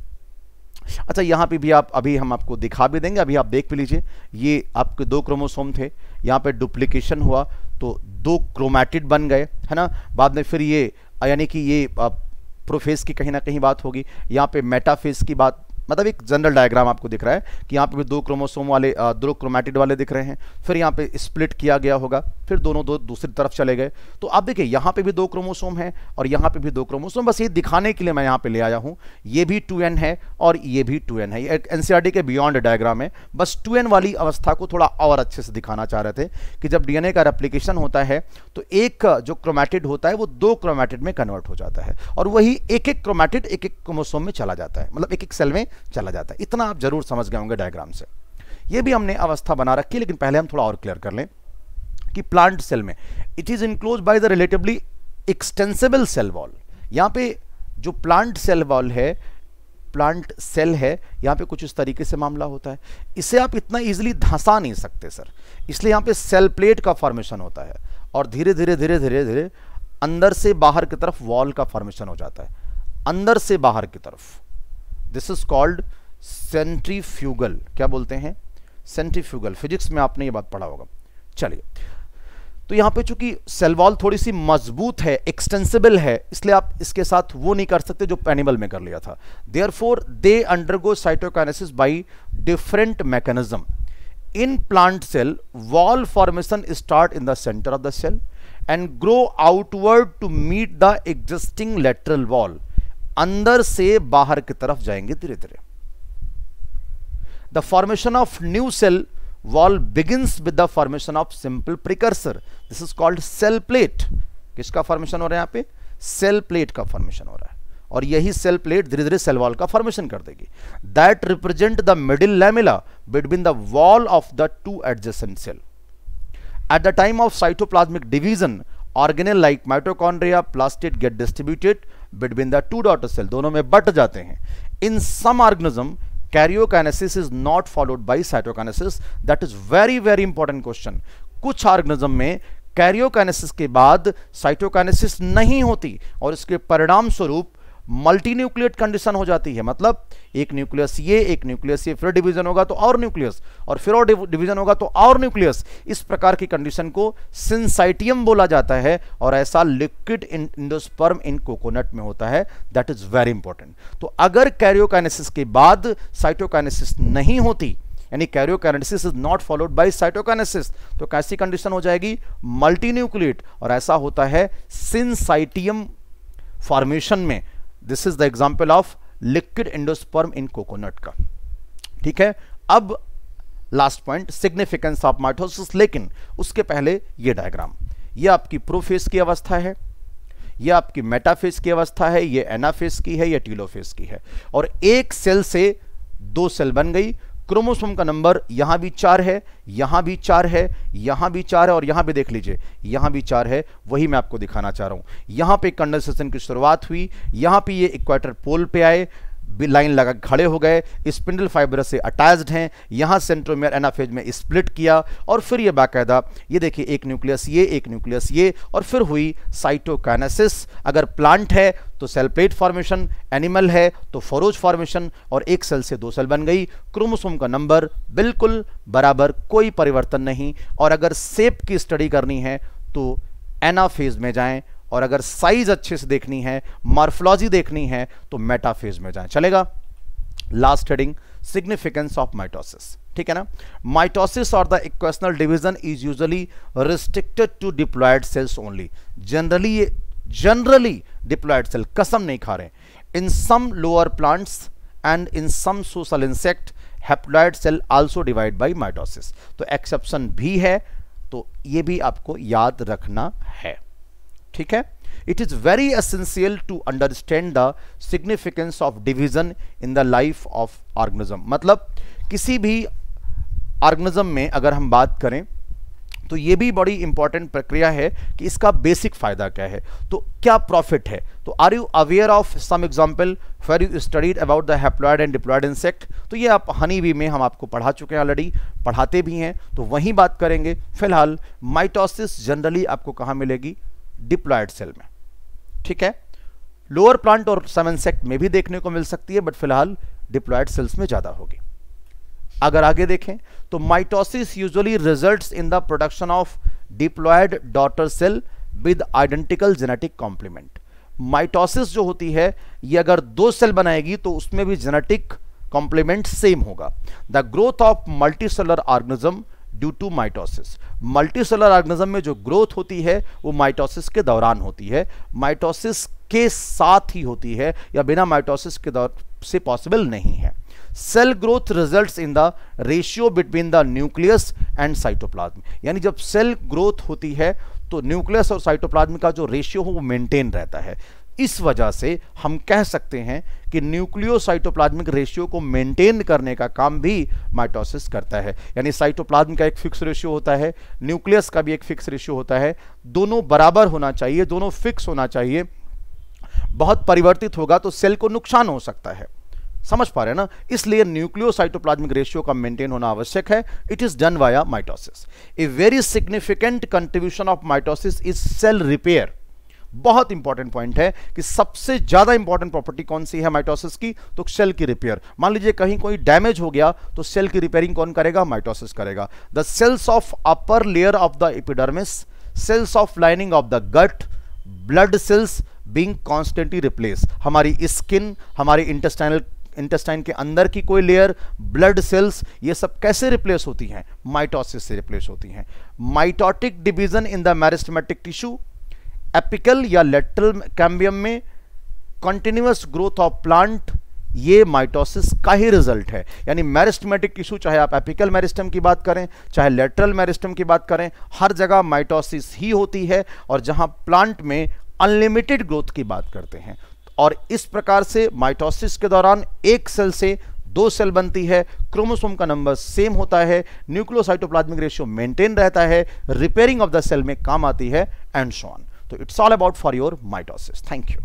अच्छा, यहां पे भी आप, अभी हम आपको दिखा भी देंगे, अभी आप देख भी लीजिए, ये आपके दो क्रोमोसोम थे, यहां पे डुप्लीकेशन हुआ तो दो क्रोमैटिड बन गए, है ना। बाद में फिर ये यानी कि ये प्रोफेज की कहीं ना कहीं बात होगी, यहाँ पे मेटाफेज की बात, मतलब एक जनरल डायग्राम आपको दिख रहा है कि यहाँ पे भी दो क्रोमोसोम वाले, दो क्रोमैटिड वाले दिख रहे हैं, फिर यहाँ पे स्प्लिट किया गया होगा, फिर दोनों दो दूसरी तरफ चले गए। तो आप देखिए यहाँ पे भी दो क्रोमोसोम हैं और यहाँ पे भी दो क्रोमोसोम, बस ये दिखाने के लिए मैं यहाँ पे ले आया हूँ। ये भी 2n है और ये भी 2n है, ये एनसीईआरटी के बियॉन्ड डायग्राम है, बस 2n वाली अवस्था को थोड़ा और अच्छे से दिखाना चाह रहे थे कि जब डीएनए का रेप्लिकेशन होता है तो एक जो क्रोमैटिड होता है वो दो क्रोमैटिड में कन्वर्ट हो जाता है और वही एक एक क्रोमैटिड एक एक क्रोमोसोम में चला जाता है, मतलब एक एक सेल में चला जाता है। इतना आप जरूर समझ गए होंगे डायग्राम से। ये भी हमने अवस्था बना रखी है, लेकिन पहले हम थोड़ा और क्लियर कर लें कि प्लांट सेल में it is enclosed by the relatively extensible cell wall. यहां पे जो प्लांट सेल वॉल है, प्लांट सेल है, यहां पे कुछ इस तरीके से मामला होता है। इसे आप इतना इजीली धंसा नहीं सकते सर, इसलिए यहां पे सेल प्लेट का फॉर्मेशन होता है और धीरे धीरे धीरे धीरे धीरे अंदर से बाहर की तरफ वॉल का फॉर्मेशन हो जाता है, अंदर से बाहर की तरफ। This is called centrifugal. क्या बोलते हैं, सेंट्रीफ्यूगल। फिजिक्स में आपने ये बात पढ़ा होगा। चलिए, तो यहां पे चूंकि सेल वॉल थोड़ी सी मजबूत है, एक्सटेंसिबल है, इसलिए आप इसके साथ वो नहीं कर सकते जो एनिमल में कर लिया था। Therefore they undergo cytokinesis by different mechanism. In plant cell wall formation start in the centre of the cell and grow outward to meet the existing lateral wall. अंदर से बाहर की तरफ जाएंगे धीरे धीरे। The formation of new cell wall begins with the formation of simple precursor. This is called cell plate. किसका formation हो रहा है यहाँ पे, सेल प्लेट का फॉर्मेशन हो रहा है और यही सेल प्लेट धीरे धीरे सेल वॉल का फॉर्मेशन कर देगी। That represent the middle lamella between the wall of the two adjacent cell. At the time of cytoplasmic division, organelle like mitochondria, plastid get distributed between the two daughter cell. दोनों में but जाते हैं। In some organism, karyokinesis is not followed by cytokinesis. That is very very important question. कुछ organism में karyokinesis के बाद cytokinesis नहीं होती और इसके परिणाम स्वरूप मल्टीन्यूक्लिएट कंडीशन हो जाती है। मतलब एक न्यूक्लियस ये, एक न्यूक्लियस ये, फिर डिवीजन होगा तो और न्यूक्लियस, और फिर और डिवीजन होगा तो और न्यूक्लियस। इस प्रकार की कंडीशन को सिंसाइटियम बोला जाता है और ऐसा लिक्विड एंडोस्पर्म इन कोकोनट में होता है। That is very important. तो अगर कैरियोकाइनेसिस के बाद साइटोकाइनेसिस नहीं होती, यानी karyokinesis is not followed by cytokinesis, तो कैसी कंडीशन हो जाएगी, मल्टीन्यूक्लिएट, और ऐसा होता है सिंसाइटियम फॉर्मेशन में। This is the example of liquid endosperm in coconut का। ठीक है, अब last point, significance of mitosis. लेकिन उसके पहले ये डायग्राम, ये आपकी प्रोफेज की अवस्था है, ये आपकी मेटाफेज की अवस्था है, ये एनाफेज की है, ये टीलोफेज की है। और एक सेल से दो सेल बन गई। क्रोमोसोम का नंबर यहां भी 4 है, यहां भी 4 है, यहां भी 4 है और यहां भी देख लीजिए यहां भी 4 है। वही मैं आपको दिखाना चाह रहा हूं। यहां पे कंडेंसेशन की शुरुआत हुई, यहां पे ये इक्वेटर पोल पे आए, लाइन लगा खड़े हो गए, स्पिंडल फाइबर से अटैच्ड हैं, यहाँ सेंट्रोमियर एनाफेज में स्प्लिट किया और फिर ये बाकायदा ये देखिए एक न्यूक्लियस ये, एक न्यूक्लियस ये, और फिर हुई साइटोकाइनेसिस। अगर प्लांट है तो सेल प्लेट फॉर्मेशन, एनिमल है तो फोरोज फॉर्मेशन, और एक सेल से 2 सेल बन गई। क्रोमोसोम का नंबर बिल्कुल बराबर, कोई परिवर्तन नहीं। और अगर शेप की स्टडी करनी है तो एनाफेज में जाएं, और अगर साइज अच्छे से देखनी है, मॉर्फोलॉजी देखनी है तो मेटाफेज में जाएं, चलेगा। Last heading, significance of mitosis, ठीक है ना। माइटोसिस और the equational division is usually restricted to diploid cells only. Generally diploid cell, कसम नहीं खा रहे। In some lower plants and in some social insect haploid cell also divide by mitosis. तो exception भी है, तो ये भी आपको याद रखना है, ठीक है। It is very essential to understand the significance of division in the life of organism. मतलब किसी भी ऑर्गेनिज्म में अगर हम बात करें तो ये भी बड़ी इंपॉर्टेंट प्रक्रिया है कि इसका बेसिक फायदा क्या है, तो क्या प्रॉफिट है। तो are you aware of some example where you studied about the haploid and diploid insect. तो ये आप हनी बी में हम आपको पढ़ा चुके हैं, ऑलरेडी पढ़ाते भी हैं, तो वहीं बात करेंगे। फिलहाल माइटोसिस जनरली आपको कहाँ मिलेगी, डिप्लॉयड सेल में, ठीक है। लोअर प्लांट और सम इंसेक्ट में भी देखने को मिल सकती है, बट फिलहाल डिप्लॉयड सेल्स में ज्यादा होगी। अगर आगे देखें तो mitosis usually results in the production of diploid daughter cell with identical genetic complement. Mitosis जो होती है ये अगर 2 सेल बनाएगी तो उसमें भी जेनेटिक कॉम्प्लीमेंट सेम होगा। The growth of multicellular organism due to mitosis. Multicellular organism में जो ग्रोथ होती है वो माइटोसिस के दौरान होती है, माइटोसिस के साथ ही होती है, या बिना माइटोसिस के दौर से पॉसिबल नहीं है। Cell growth results in the ratio between the nucleus and cytoplasm. यानी जब सेल ग्रोथ होती है तो न्यूक्लियस और साइटोप्लाज्म का जो रेशियो हो वो मेंटेन रहता है। इस वजह से हम कह सकते हैं कि न्यूक्लियोसाइटोप्लाज्मिक रेशियो को मेंटेन करने का काम भी माइटोसिस करता है। यानी साइटोप्लाज्म का एक फिक्स रेशियो होता है, न्यूक्लियस का भी एक फिक्स रेशियो होता है, दोनों बराबर होना चाहिए, दोनों फिक्स होना चाहिए। बहुत परिवर्तित होगा तो सेल को नुकसान हो सकता है, समझ पा रहे हैं ना। इसलिए न्यूक्लियोसाइटोप्लाज्मिक रेशियो का मेंटेन होना आवश्यक है। It is done via mitosis. A very significant contribution of mitosis is cell repair. बहुत इंपॉर्टेंट पॉइंट है कि सबसे ज्यादा इंपॉर्टेंट प्रॉपर्टी कौन सी है माइटोसिस की, तो सेल की रिपेयर। मान लीजिए कहीं कोई डैमेज हो गया तो सेल की रिपेयरिंग कौन करेगा, माइटोसिस करेगा। The cells of upper layer of the epidermis, cells of lining of the gut, blood cells being constantly replace. हमारी स्किन, हमारी इंटेस्टाइन के अंदर की कोई लेयर, ब्लड सेल्स, ये सब कैसे रिप्लेस होती हैं, माइटोसिस से रिप्लेस होती हैं। Mitotic division in the meristematic tissue, apical या लेटरल कैम्बियम में कंटिन्यूअस ग्रोथ ऑफ प्लांट, ये माइटोसिस का ही रिजल्ट है। यानी मेरिस्टेमेटिक टिश्यू, चाहे आप एपिकल मेरिस्टम की बात करें चाहे लेटरल मेरिस्टम की बात करें, हर जगह माइटोसिस ही होती है। और जहां प्लांट में अनलिमिटेड ग्रोथ की बात करते हैं, और इस प्रकार से माइटोसिस के दौरान एक सेल से 2 सेल बनती है, क्रोमोसोम का नंबर सेम होता है, न्यूक्लियोसाइटोप्लाज्मिक रेशियो मेंटेन रहता है, रिपेयरिंग ऑफ द सेल में काम आती है, एंड सो ऑन। तो it's all about for your mitosis. Thank you.